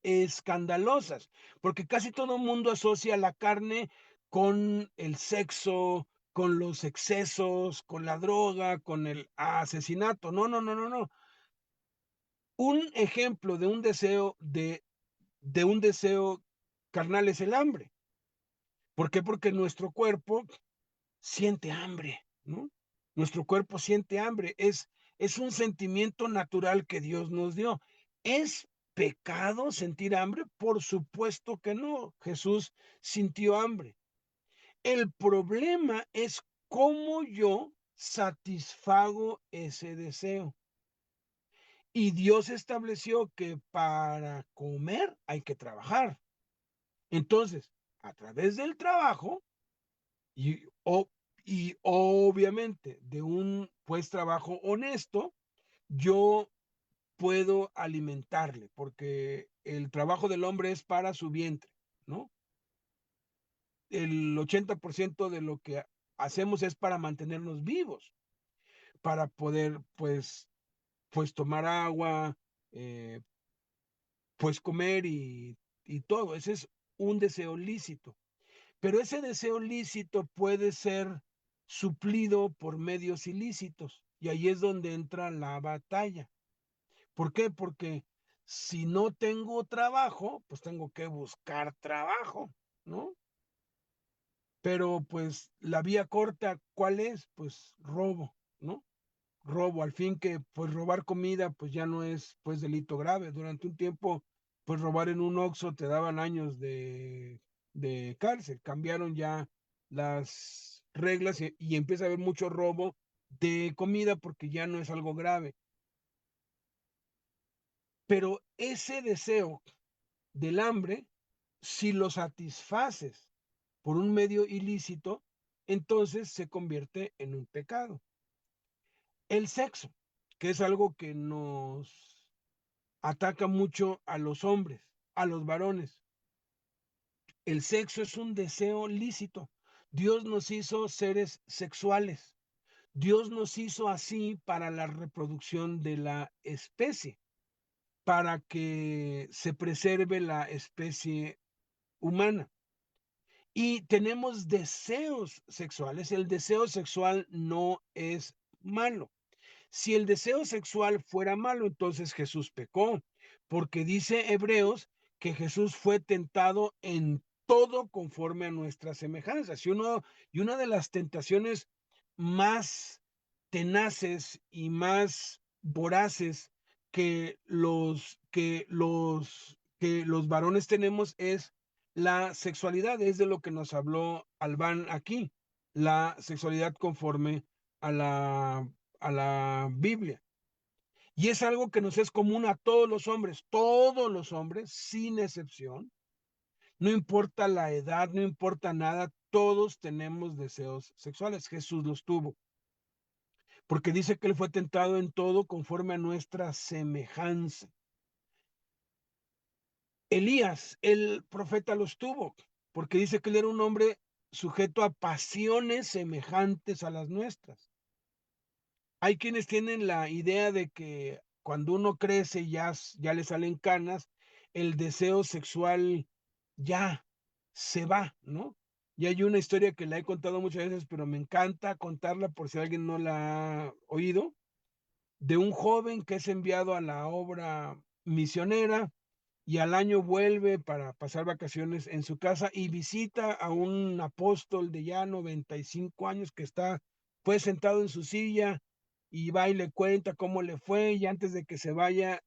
escandalosas, porque casi todo el mundo asocia la carne con el sexo, con los excesos, con la droga, con el asesinato. No, no, no, no, no. Un ejemplo de un deseo carnal es el hambre. ¿Por qué? Porque nuestro cuerpo siente hambre, ¿no? Nuestro cuerpo siente hambre, es un sentimiento natural que Dios nos dio. ¿Es pecado sentir hambre? Por supuesto que no. Jesús sintió hambre. El problema es cómo yo satisfago ese deseo. Y Dios estableció que para comer hay que trabajar. Entonces, a través del trabajo, y, y obviamente de un pues trabajo honesto, yo puedo alimentarle, porque el trabajo del hombre es para su vientre, ¿no? El 80% de lo que hacemos es para mantenernos vivos, para poder, pues tomar agua, eh, pues comer y todo. Ese es un deseo lícito. Pero ese deseo lícito puede ser suplido por medios ilícitos. Y ahí es donde entra la batalla. ¿Por qué? Porque si no tengo trabajo, pues tengo que buscar trabajo, ¿no? Pero pues la vía corta, ¿cuál es? Pues robo, ¿no? Robo, al fin que pues robar comida pues ya no es pues delito grave. Durante un tiempo pues robar en un Oxxo te daban años de cárcel. Cambiaron ya las reglas y empieza a haber mucho robo de comida porque ya no es algo grave. Pero ese deseo del hambre, si lo satisfaces por un medio ilícito, entonces se convierte en un pecado. El sexo, que es algo que nos ataca mucho a los hombres, a los varones. El sexo es un deseo lícito. Dios nos hizo seres sexuales. Dios nos hizo así para la reproducción de la especie, para que se preserve la especie humana. Y tenemos deseos sexuales. El deseo sexual no es malo. Si el deseo sexual fuera malo, entonces Jesús pecó, porque dice Hebreos que Jesús fue tentado en todo conforme a nuestras semejanzas. Y una de las tentaciones más tenaces y más voraces que los varones tenemos es la sexualidad. Es de lo que nos habló Albán aquí, la sexualidad conforme a la Biblia. Y es algo que nos es común a todos los hombres, sin excepción. No importa la edad, no importa nada, todos tenemos deseos sexuales. Jesús los tuvo, porque dice que él fue tentado en todo conforme a nuestra semejanza. Elías, el profeta, los tuvo, porque dice que él era un hombre sujeto a pasiones semejantes a las nuestras. Hay quienes tienen la idea de que cuando uno crece ya le salen canas, el deseo sexual ya se va, ¿no? Y hay una historia que la he contado muchas veces, pero me encanta contarla por si alguien no la ha oído, de un joven que es enviado a la obra misionera y al año vuelve para pasar vacaciones en su casa y visita a un apóstol de ya 95 años que está pues sentado en su silla y va y le cuenta cómo le fue y antes de que se vaya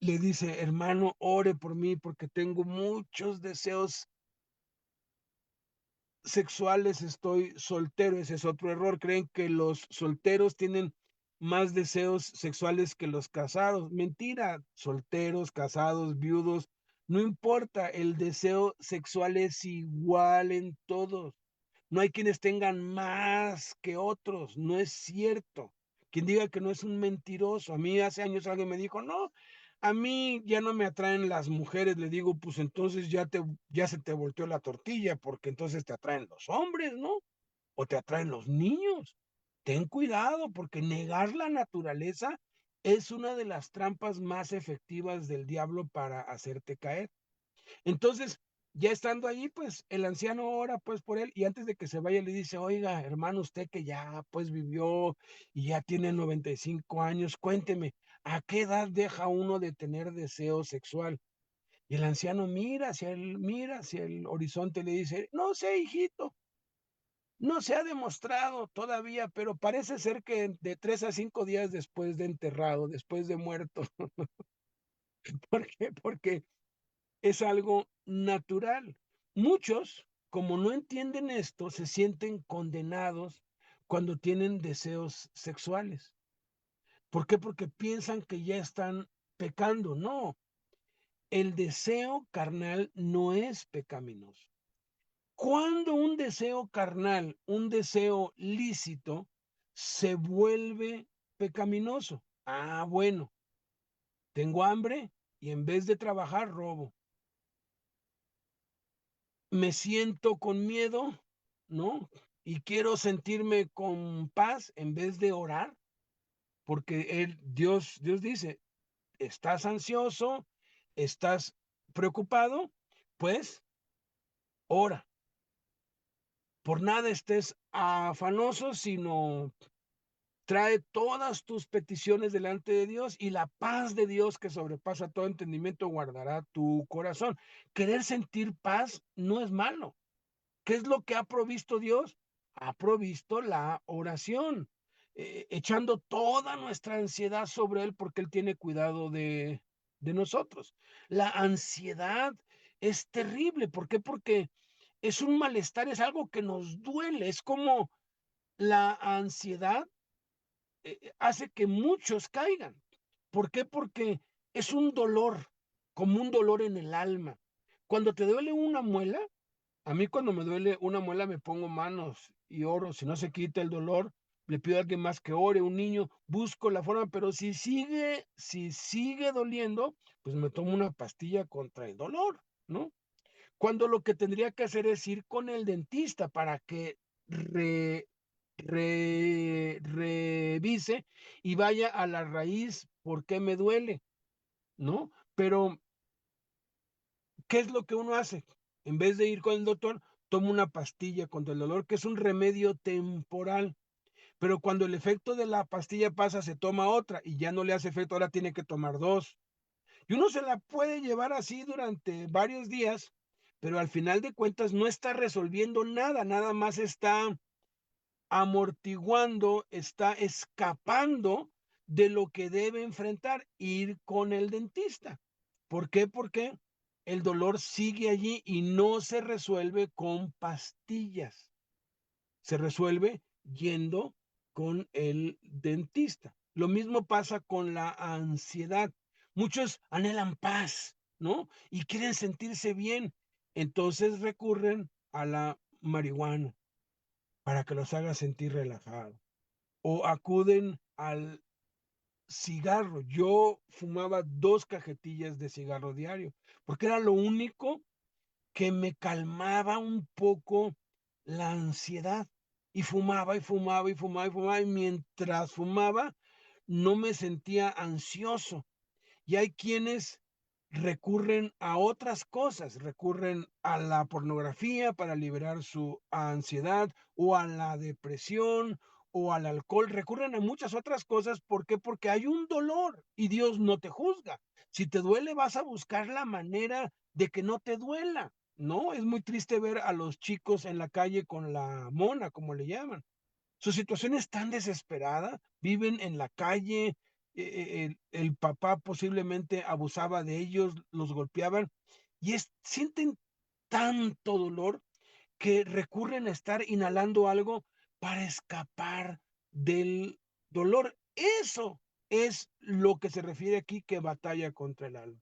le dice, hermano, ore por mí porque tengo muchos deseos sexuales, estoy soltero. Ese es otro error. Creen que los solteros tienen más deseos sexuales que los casados. Mentira, solteros, casados, viudos, no importa, el deseo sexual es igual en todos. No hay quienes tengan más que otros, no es cierto. Quien diga que no es un mentiroso. A mí hace años alguien me dijo, no, a mí ya no me atraen las mujeres. Le digo, pues entonces ya se te volteó la tortilla, porque entonces te atraen los hombres, ¿no? O te atraen los niños. Ten cuidado, porque negar la naturaleza es una de las trampas más efectivas del diablo para hacerte caer. Entonces, ya estando ahí, pues el anciano ora pues por él y antes de que se vaya le dice, oiga, hermano, usted que ya pues vivió y ya tiene 95 años, cuénteme, ¿a qué edad deja uno de tener deseo sexual? Y el anciano mira hacia el horizonte y le dice, no sé, hijito, no se ha demostrado todavía, pero parece ser que de 3 a 5 días después de enterrado, después de muerto. ¿Por qué? Porque es algo natural. Muchos, como no entienden esto, se sienten condenados cuando tienen deseos sexuales. ¿Por qué? Porque piensan que ya están pecando. No, el deseo carnal no es pecaminoso. Cuando un deseo carnal, un deseo lícito, se vuelve pecaminoso. Ah, bueno, tengo hambre y en vez de trabajar, robo. Me siento con miedo, ¿no? Y quiero sentirme con paz en vez de orar, porque Dios dice, estás ansioso, estás preocupado, pues ora. Por nada estés afanoso, sino trae todas tus peticiones delante de Dios y la paz de Dios que sobrepasa todo entendimiento guardará tu corazón. Querer sentir paz no es malo. ¿Qué es lo que ha provisto Dios? Ha provisto la oración, echando toda nuestra ansiedad sobre Él porque Él tiene cuidado de nosotros. La ansiedad es terrible. ¿Por qué? Porque es un malestar, es algo que nos duele. Es como la ansiedad hace que muchos caigan. ¿Por qué? Porque es un dolor, como un dolor en el alma. Cuando te duele una muela, a mí cuando me duele una muela me pongo manos y oro. Si no se quita el dolor, le pido a alguien más que ore, un niño, busco la forma, pero si sigue doliendo, pues me tomo una pastilla contra el dolor, ¿no? Cuando lo que tendría que hacer es ir con el dentista para que revise y vaya a la raíz, ¿por qué me duele? ¿No? Pero, ¿qué es lo que uno hace? En vez de ir con el doctor, toma una pastilla contra el dolor, que es un remedio temporal. Pero cuando el efecto de la pastilla pasa, se toma otra y ya no le hace efecto, ahora tiene que tomar dos. Y uno se la puede llevar así durante varios días, pero al final de cuentas no está resolviendo nada, nada más está amortiguando, está escapando de lo que debe enfrentar, ir con el dentista. ¿Por qué? Porque el dolor sigue allí y no se resuelve con pastillas, se resuelve yendo con el dentista. Lo mismo pasa con la ansiedad. Muchos anhelan paz, ¿no? Y quieren sentirse bien. Entonces recurren a la marihuana para que los haga sentir relajados. O acuden al cigarro. Yo fumaba 2 cajetillas de cigarro diario, porque era lo único que me calmaba un poco la ansiedad. Y fumaba y fumaba y fumaba y fumaba. Y mientras fumaba, no me sentía ansioso. Y hay quienes recurren a otras cosas, recurren a la pornografía para liberar su ansiedad o a la depresión o al alcohol, recurren a muchas otras cosas. ¿Por qué? Porque hay un dolor y Dios no te juzga. Si te duele, vas a buscar la manera de que no te duela. No, es muy triste ver a los chicos en la calle con la mona, como le llaman. Su situación es tan desesperada, viven en la calle, el papá posiblemente abusaba de ellos, los golpeaban, y sienten tanto dolor que recurren a estar inhalando algo para escapar del dolor. Eso es lo que se refiere aquí que batalla contra el alma.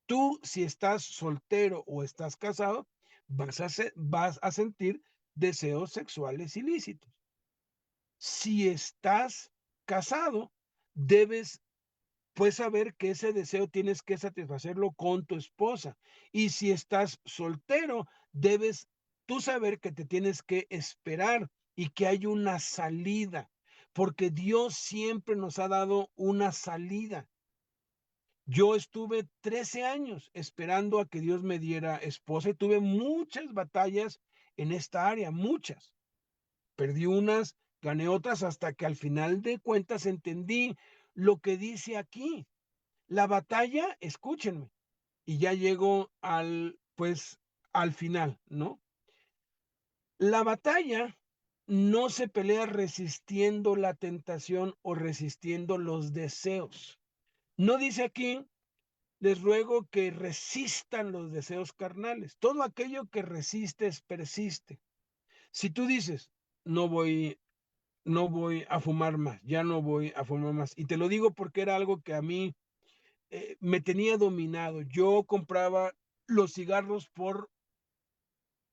Tú, si estás soltero o estás casado, vas a sentir deseos sexuales ilícitos. Si estás casado, debes pues saber que ese deseo tienes que satisfacerlo con tu esposa. Y si estás soltero, debes tú saber que te tienes que esperar y que hay una salida, porque Dios siempre nos ha dado una salida. Yo estuve 13 años esperando a que Dios me diera esposa y tuve muchas batallas en esta área, muchas. Perdí unas, gané otras, hasta que al final de cuentas entendí lo que dice aquí. La batalla, escúchenme, y ya llego al final, ¿no? La batalla no se pelea resistiendo la tentación o resistiendo los deseos. No dice aquí, les ruego que resistan los deseos carnales. Todo aquello que resistes persiste. Si tú dices, no voy a fumar más, ya no voy a fumar más. Y te lo digo porque era algo que a mí me tenía dominado. Yo compraba los cigarros por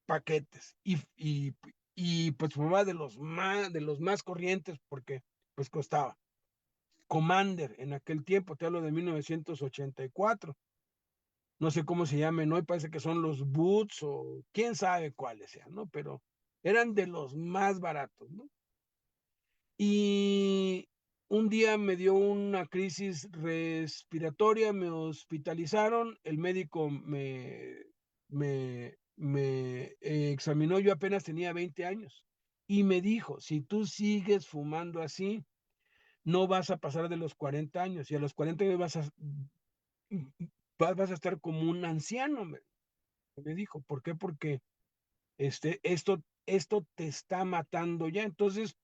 paquetes y pues fumaba de los más corrientes porque pues costaba. Commander en aquel tiempo, te hablo de 1984. No sé cómo se llamen hoy, parece que son los Boots o quién sabe cuáles sean, ¿no? Pero eran de los más baratos, ¿no? Y un día me dio una crisis respiratoria, me hospitalizaron, el médico me examinó, yo apenas tenía 20 años, y me dijo: "Si tú sigues fumando así, no vas a pasar de los 40 años, y a los 40 años vas a estar como un anciano", me dijo. ¿Por qué? Porque, esto te está matando ya. Entonces,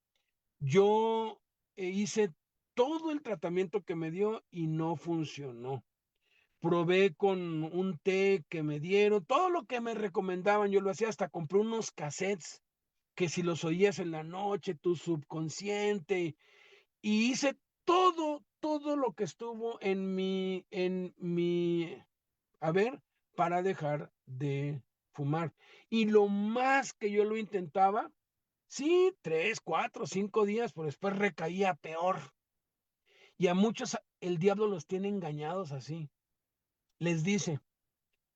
yo, hice todo el tratamiento que me dio y no funcionó. Probé con un té que me dieron, todo lo que me recomendaban, yo lo hacía, hasta compré unos cassettes que si los oías en la noche, tu subconsciente, y hice todo lo que estuvo en mi haber para dejar de fumar. Y lo más que yo lo intentaba, sí, 3, 4, 5 días, pero después recaía peor. Y a muchos el diablo los tiene engañados así. Les dice: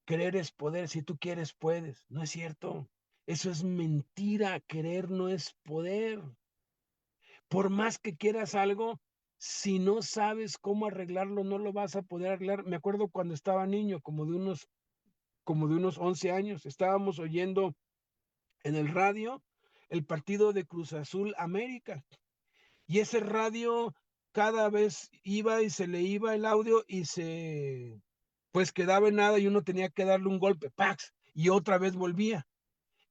"Querer es poder, si tú quieres, puedes". No es cierto. Eso es mentira, querer no es poder. Por más que quieras algo, si no sabes cómo arreglarlo, no lo vas a poder arreglar. Me acuerdo cuando estaba niño, como de unos 11 años, estábamos oyendo en el radio el partido de Cruz Azul América. Y ese radio cada vez iba y se le iba el audio y pues quedaba en nada y uno tenía que darle un golpe, ¡pax! Y otra vez volvía.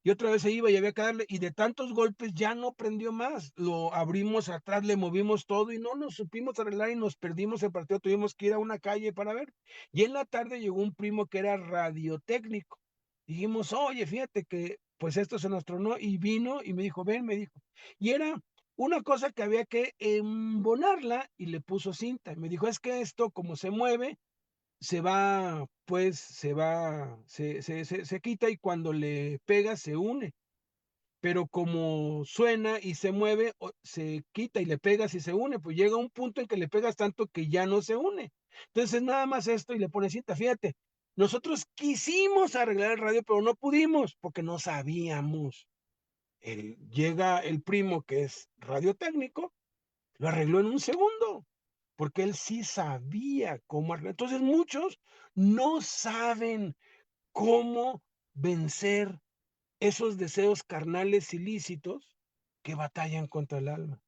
Y otra vez se iba y había que darle, y de tantos golpes ya no prendió más. Lo abrimos atrás, le movimos todo y no nos supimos arreglar y nos perdimos el partido. Tuvimos que ir a una calle para ver. Y en la tarde llegó un primo que era radiotécnico. Dijimos: "Oye, fíjate que pues esto se nos tronó", y vino y me dijo: "Ven", me dijo. Y era una cosa que había que embonarla y le puso cinta. Y me dijo: "Es que esto como se mueve, se va, pues, se quita y cuando le pegas se une, pero como suena y se mueve, se quita y le pegas y se une, pues llega un punto en que le pegas tanto que ya no se une. Entonces, nada más esto y le pones cinta". Fíjate, nosotros quisimos arreglar el radio, pero no pudimos porque no sabíamos. Llega el primo que es radiotécnico, lo arregló en un segundo, porque él sí sabía cómo arreglar. Entonces, muchos no saben cómo vencer esos deseos carnales ilícitos que batallan contra el alma,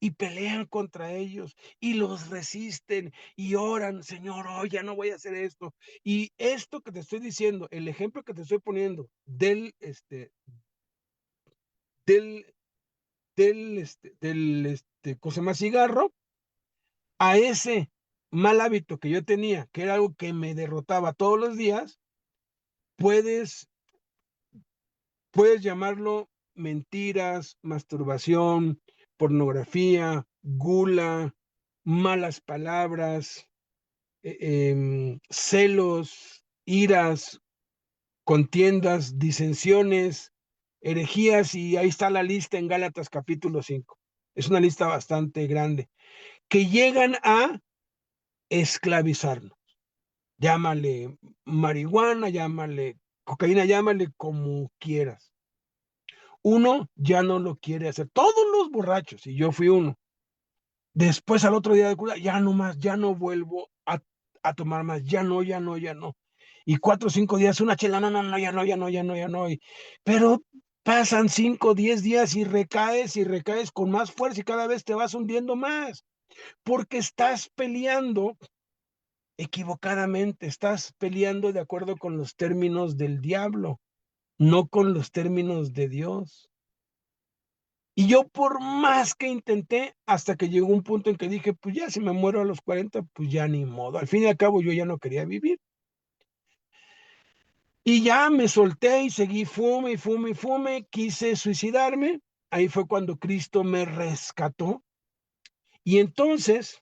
y pelean contra ellos, y los resisten, y oran: "Señor, hoy ya no voy a hacer esto". Y esto que te estoy diciendo, el ejemplo que te estoy poniendo del ¿cómo se llama? Cigarro, a ese mal hábito que yo tenía, que era algo que me derrotaba todos los días, puedes puedes llamarlo mentiras, masturbación, pornografía, gula, malas palabras, celos, iras, contiendas, disensiones, herejías, y ahí está la lista en Gálatas capítulo 5. Es una lista bastante grande, que llegan a esclavizarnos. Llámale marihuana, llámale cocaína, llámale como quieras. Uno ya no lo quiere hacer. Todos los borrachos, y yo fui uno. Después, al otro día de cruda, ya no más, ya no vuelvo a tomar más, ya no, ya no, ya no. Y 4 o 5 días, una chela, no, no, no, ya no, ya no, ya no, ya no. Pero pasan 5, 10 días y recaes con más fuerza y cada vez te vas hundiendo más, porque estás peleando equivocadamente, estás peleando de acuerdo con los términos del diablo, no con los términos de Dios. Y yo por más que intenté, hasta que llegó un punto en que dije: "Pues ya, si me muero a los 40, pues ya ni modo". Al fin y al cabo, yo ya no quería vivir. Y ya me solté y seguí fume, y fume, y fume, quise suicidarme. Ahí fue cuando Cristo me rescató. Y entonces,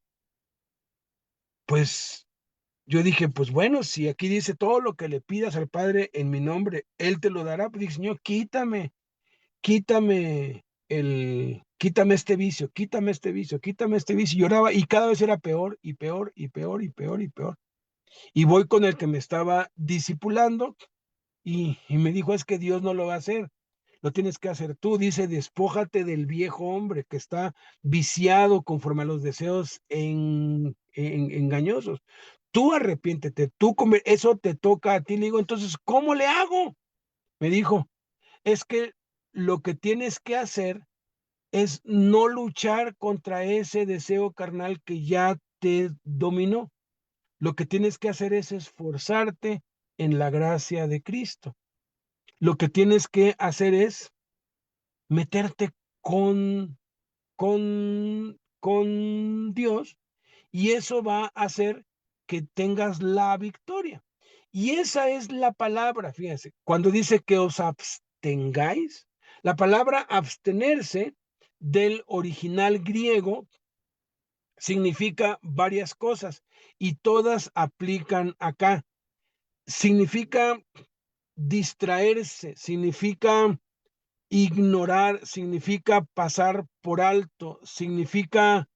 pues, yo dije: "Pues bueno, si aquí dice todo lo que le pidas al Padre en mi nombre, Él te lo dará". Pues dije: "Señor, quítame el quítame este vicio, quítame este vicio, quítame este vicio. Y lloraba y cada vez era peor y peor y peor y peor y peor. Y voy con el que me estaba discipulando y me dijo, es que Dios no lo va a hacer, lo tienes que hacer tú. Dice, despójate del viejo hombre que está viciado conforme a los deseos engañosos. Tú arrepiéntete, eso te toca a ti. Le digo, entonces, ¿cómo le hago? Me dijo, es que lo que tienes que hacer es no luchar contra ese deseo carnal que ya te dominó. Lo que tienes que hacer es esforzarte en la gracia de Cristo. Lo que tienes que hacer es meterte con, con Dios y eso va a hacer que tengas la victoria. Y esa es la palabra, fíjense, cuando dice que os abstengáis, la palabra abstenerse del original griego significa varias cosas y todas aplican acá. Significa distraerse, significa ignorar, significa pasar por alto, significa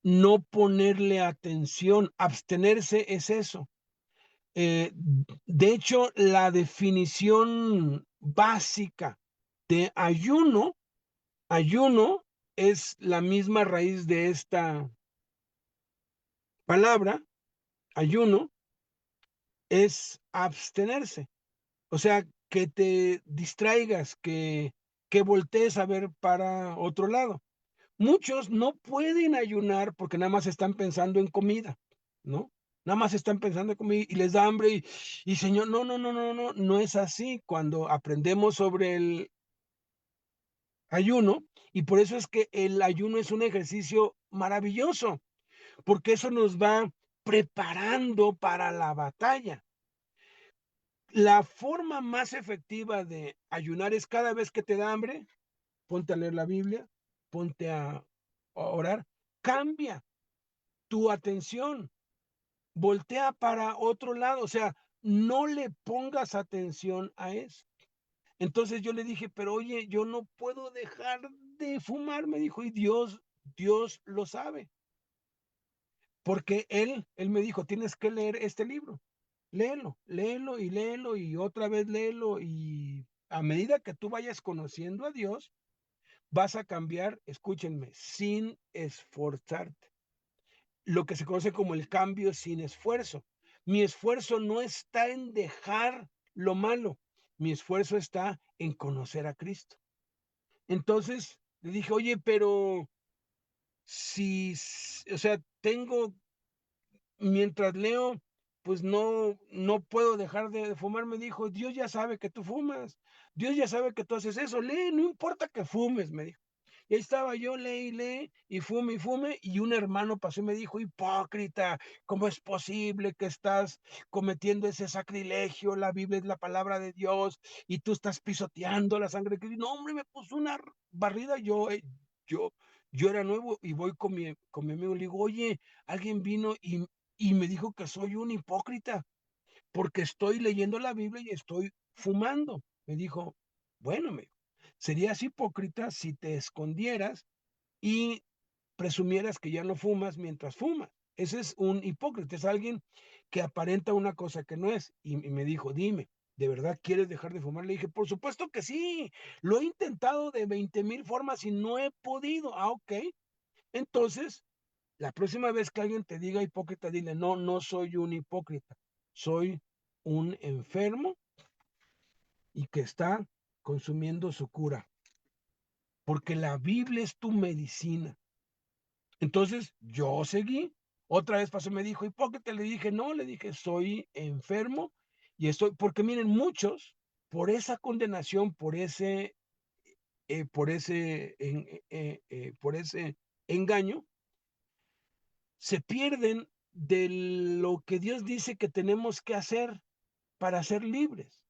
no ponerle atención. Abstenerse es eso. De hecho, la definición básica de ayuno es la misma raíz de esta palabra, ayuno, es abstenerse. O sea, que te distraigas, que voltees a ver para otro lado. Muchos no pueden ayunar porque nada más están pensando en comida, ¿no? Nada más están pensando en comida y les da hambre y Señor, no, no, no, no, no, no es así cuando aprendemos sobre el ayuno y por eso es que el ayuno es un ejercicio maravilloso, porque eso nos va preparando para la batalla. La forma más efectiva de ayunar es cada vez que te da hambre, ponte a leer la Biblia, ponte a orar, cambia tu atención, voltea para otro lado, o sea, no le pongas atención a eso. Entonces yo le dije, pero oye, yo no puedo dejar de fumar, me dijo, y Dios lo sabe, porque él me dijo, tienes que leer este libro, léelo, léelo y léelo y otra vez léelo y a medida que tú vayas conociendo a Dios, vas a cambiar, escúchenme, sin esforzarte. Lo que se conoce como el cambio sin esfuerzo. Mi esfuerzo no está en dejar lo malo, mi esfuerzo está en conocer a Cristo. Entonces le dije, oye, pero si, o sea, tengo mientras leo, pues no puedo dejar de fumar. Me dijo, Dios ya sabe que tú fumas, Dios ya sabe que tú haces eso, lee, no importa que fumes, me dijo. Y ahí estaba yo, lee, y fume, y un hermano pasó y me dijo, hipócrita, ¿cómo es posible que estás cometiendo ese sacrilegio? La Biblia es la palabra de Dios, y tú estás pisoteando la sangre de Cristo. No, hombre, me puso una barrida, yo, yo era nuevo, y voy con mi amigo, le digo, oye, alguien vino y me dijo que soy un hipócrita porque estoy leyendo la Biblia y estoy fumando. Me dijo, bueno, me dijo, serías hipócrita si te escondieras y presumieras que ya no fumas mientras fumas. Ese es un hipócrita, es alguien que aparenta una cosa que no es. Y me dijo, dime, ¿de verdad quieres dejar de fumar? Le dije, por supuesto que sí, lo he intentado de 20,000 formas y no he podido. Ah, ok. Entonces, la próxima vez que alguien te diga hipócrita, dile, no, no soy un hipócrita, soy un enfermo y que está consumiendo su cura, porque la Biblia es tu medicina. Entonces yo seguí, otra vez pasó, me dijo hipócrita, le dije, no, le dije, soy enfermo y estoy, porque miren, muchos, por esa condenación, por ese engaño, se pierden de lo que Dios dice que tenemos que hacer para ser libres.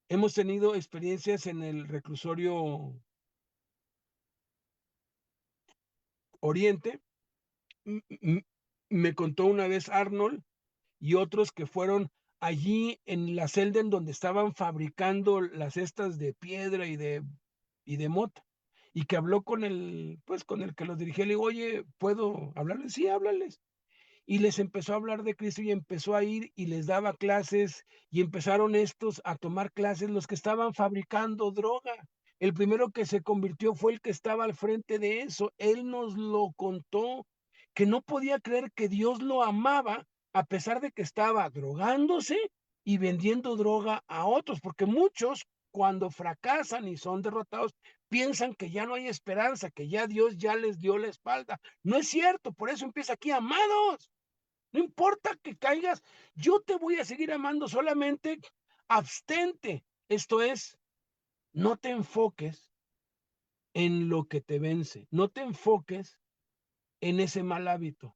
Hemos tenido experiencias en el reclusorio Oriente. Me contó una vez Arnold y otros que fueron allí en la celda en donde estaban fabricando las cestas de piedra y de mota. y que habló con pues con el que los dirigía. Le digo, oye, ¿puedo hablarles? Sí, háblales. Y les empezó a hablar de Cristo y empezó a ir y les daba clases y empezaron estos a tomar clases los que estaban fabricando droga. El primero que se convirtió fue el que estaba al frente de eso. Él nos lo contó, que no podía creer que Dios lo amaba a pesar de que estaba drogándose y vendiendo droga a otros, porque muchos cuando fracasan y son derrotados piensan que ya no hay esperanza, que ya Dios ya les dio la espalda. No es cierto, por eso empieza aquí, amados. No importa que caigas, yo te voy a seguir amando, solamente abstente. Esto es, no te enfoques en lo que te vence, no te enfoques en ese mal hábito.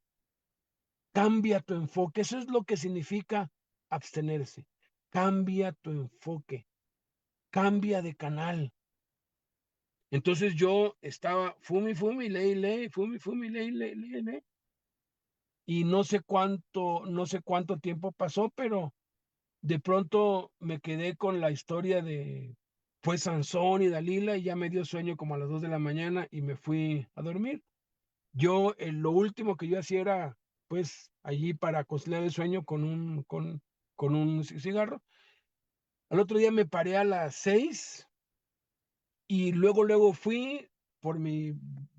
Cambia tu enfoque, eso es lo que significa abstenerse. Cambia tu enfoque, cambia de canal. Entonces yo estaba fumi, leí, fumi, leí. Y no sé cuánto tiempo pasó, pero de pronto me quedé con la historia de, pues, Sansón y Dalila, y ya me dio sueño como a las 2 de la mañana y me fui a dormir. Yo, lo último que yo hacía era, pues, allí para conciliar el sueño con un cigarro. Al otro día me paré a las 6 y luego fui por mi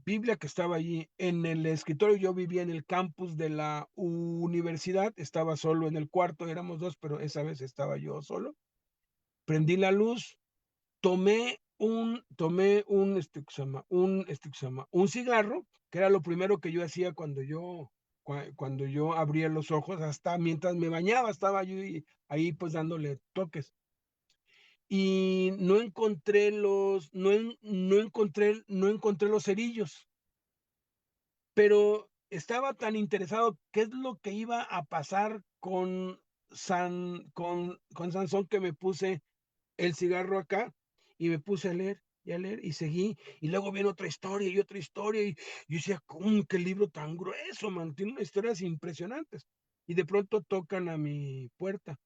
Biblia que estaba allí en el escritorio. Yo vivía en el campus de la universidad, estaba solo en el cuarto, éramos dos, pero esa vez estaba yo solo. Prendí la luz, ¿qué se llama? ¿Qué se llama? Un cigarro, que era lo primero que yo hacía cuando yo abría los ojos, hasta mientras me bañaba, estaba yo ahí pues dándole toques. Y no encontré los cerillos, pero estaba tan interesado qué es lo que iba a pasar con Sansón, que me puse el cigarro acá y me puse a leer y seguí. Y luego viene otra historia y otra historia. Y yo decía, ¿cómo qué libro tan grueso, man? Tiene unas historias impresionantes. Y de pronto tocan a mi puerta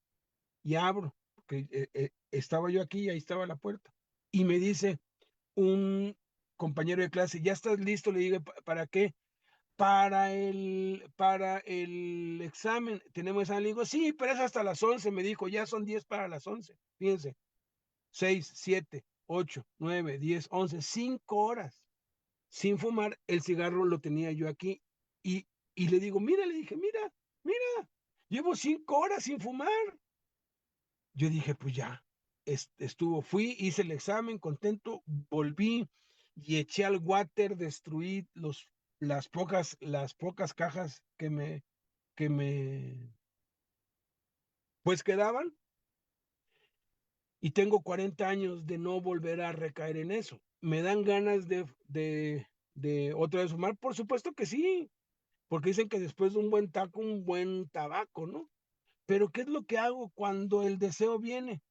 y abro, porque estaba yo aquí y ahí estaba la puerta. Y me dice un compañero de clase, ¿ya estás listo? Le digo, ¿para qué? Para el examen. Tenemos examen. Le digo, sí, pero es hasta las 11. Me dijo, ya son 10 para las 11. Fíjense. 6, 7, 8, 9, 10, 11, 5 horas sin fumar. El cigarro lo tenía yo aquí y, y le digo, mira, le dije, mira, llevo 5 horas sin fumar. Yo dije, pues ya, fui, hice el examen, contento, volví y eché al water, destruí las pocas cajas que me, pues quedaban. Y tengo 40 años de no volver a recaer en eso. ¿Me dan ganas de otra vez fumar? Por supuesto que sí, porque dicen que después de un buen taco, un buen tabaco, ¿no? Pero ¿qué es lo que hago cuando el deseo viene?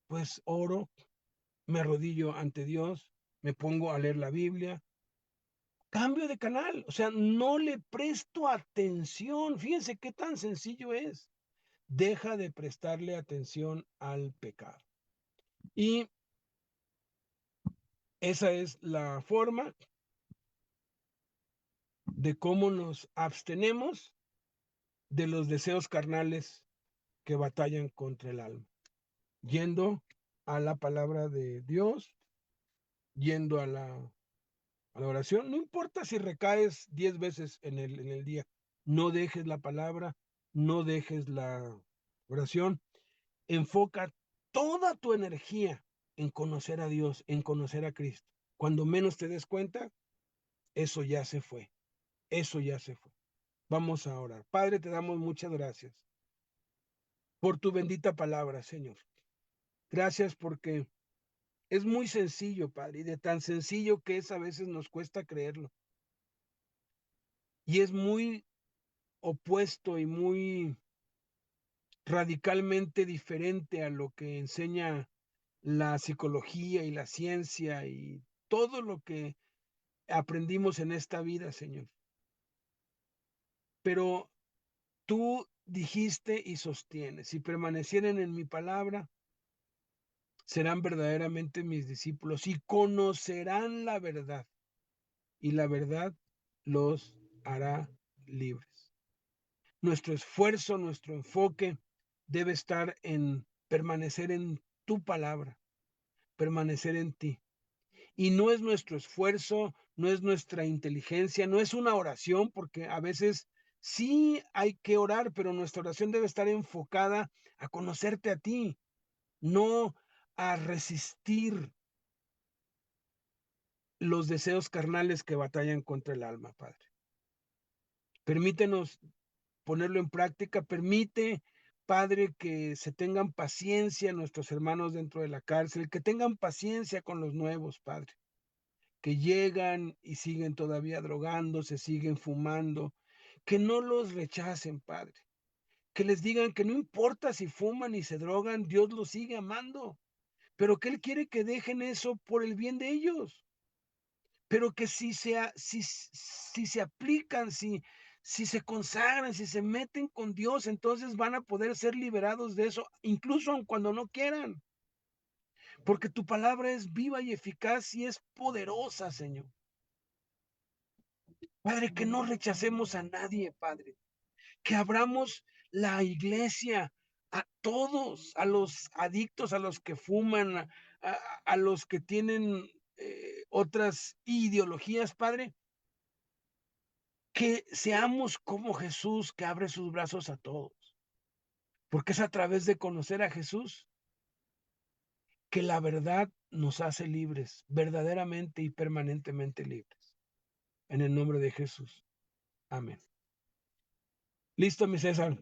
Pues oro, me arrodillo ante Dios, me pongo a leer la Biblia, cambio de canal, o sea, no le presto atención. Fíjense qué tan sencillo es. Deja de prestarle atención al pecado. Y esa es la forma de cómo nos abstenemos de los deseos carnales que batallan contra el alma, yendo a la palabra de Dios, yendo a la oración. No importa si recaes 10 veces en el día, no dejes la palabra, no dejes la oración. Enfoca toda tu energía en conocer a Dios, en conocer a Cristo. Cuando menos te des cuenta, eso ya se fue, eso ya se fue. Vamos a orar. Padre, te damos muchas gracias por tu bendita palabra, Señor. Gracias porque es muy sencillo, Padre, y de tan sencillo que es a veces nos cuesta creerlo. Y es muy opuesto y muy radicalmente diferente a lo que enseña la psicología y la ciencia y todo lo que aprendimos en esta vida, Señor. Pero tú dijiste y sostienes, si permanecieren en mi palabra, serán verdaderamente mis discípulos y conocerán la verdad, y la verdad los hará libres. Nuestro esfuerzo, nuestro enfoque debe estar en permanecer en tu palabra, permanecer en ti. Y no es nuestro esfuerzo, no es nuestra inteligencia, no es una oración, porque a veces sí hay que orar, pero nuestra oración debe estar enfocada a conocerte a ti, no a resistir los deseos carnales que batallan contra el alma, Padre. Permítenos ponerlo en práctica, permite, Padre, que se tengan paciencia nuestros hermanos dentro de la cárcel, que tengan paciencia con los nuevos, Padre, que llegan y siguen todavía drogándose, siguen fumando, que no los rechacen, Padre, que les digan que no importa si fuman y se drogan, Dios los sigue amando, pero que Él quiere que dejen eso por el bien de ellos, pero que si se aplican, si se consagran, si se meten con Dios, entonces van a poder ser liberados de eso, incluso aun cuando no quieran, porque tu palabra es viva y eficaz y es poderosa, Señor. Padre, que no rechacemos a nadie, Padre, que abramos la iglesia a todos, a los adictos, a los que fuman, a los que tienen otras ideologías, Padre, que seamos como Jesús, que abre sus brazos a todos, porque es a través de conocer a Jesús que la verdad nos hace libres, verdaderamente y permanentemente libres. En el nombre de Jesús. Amén. Listo, mi César.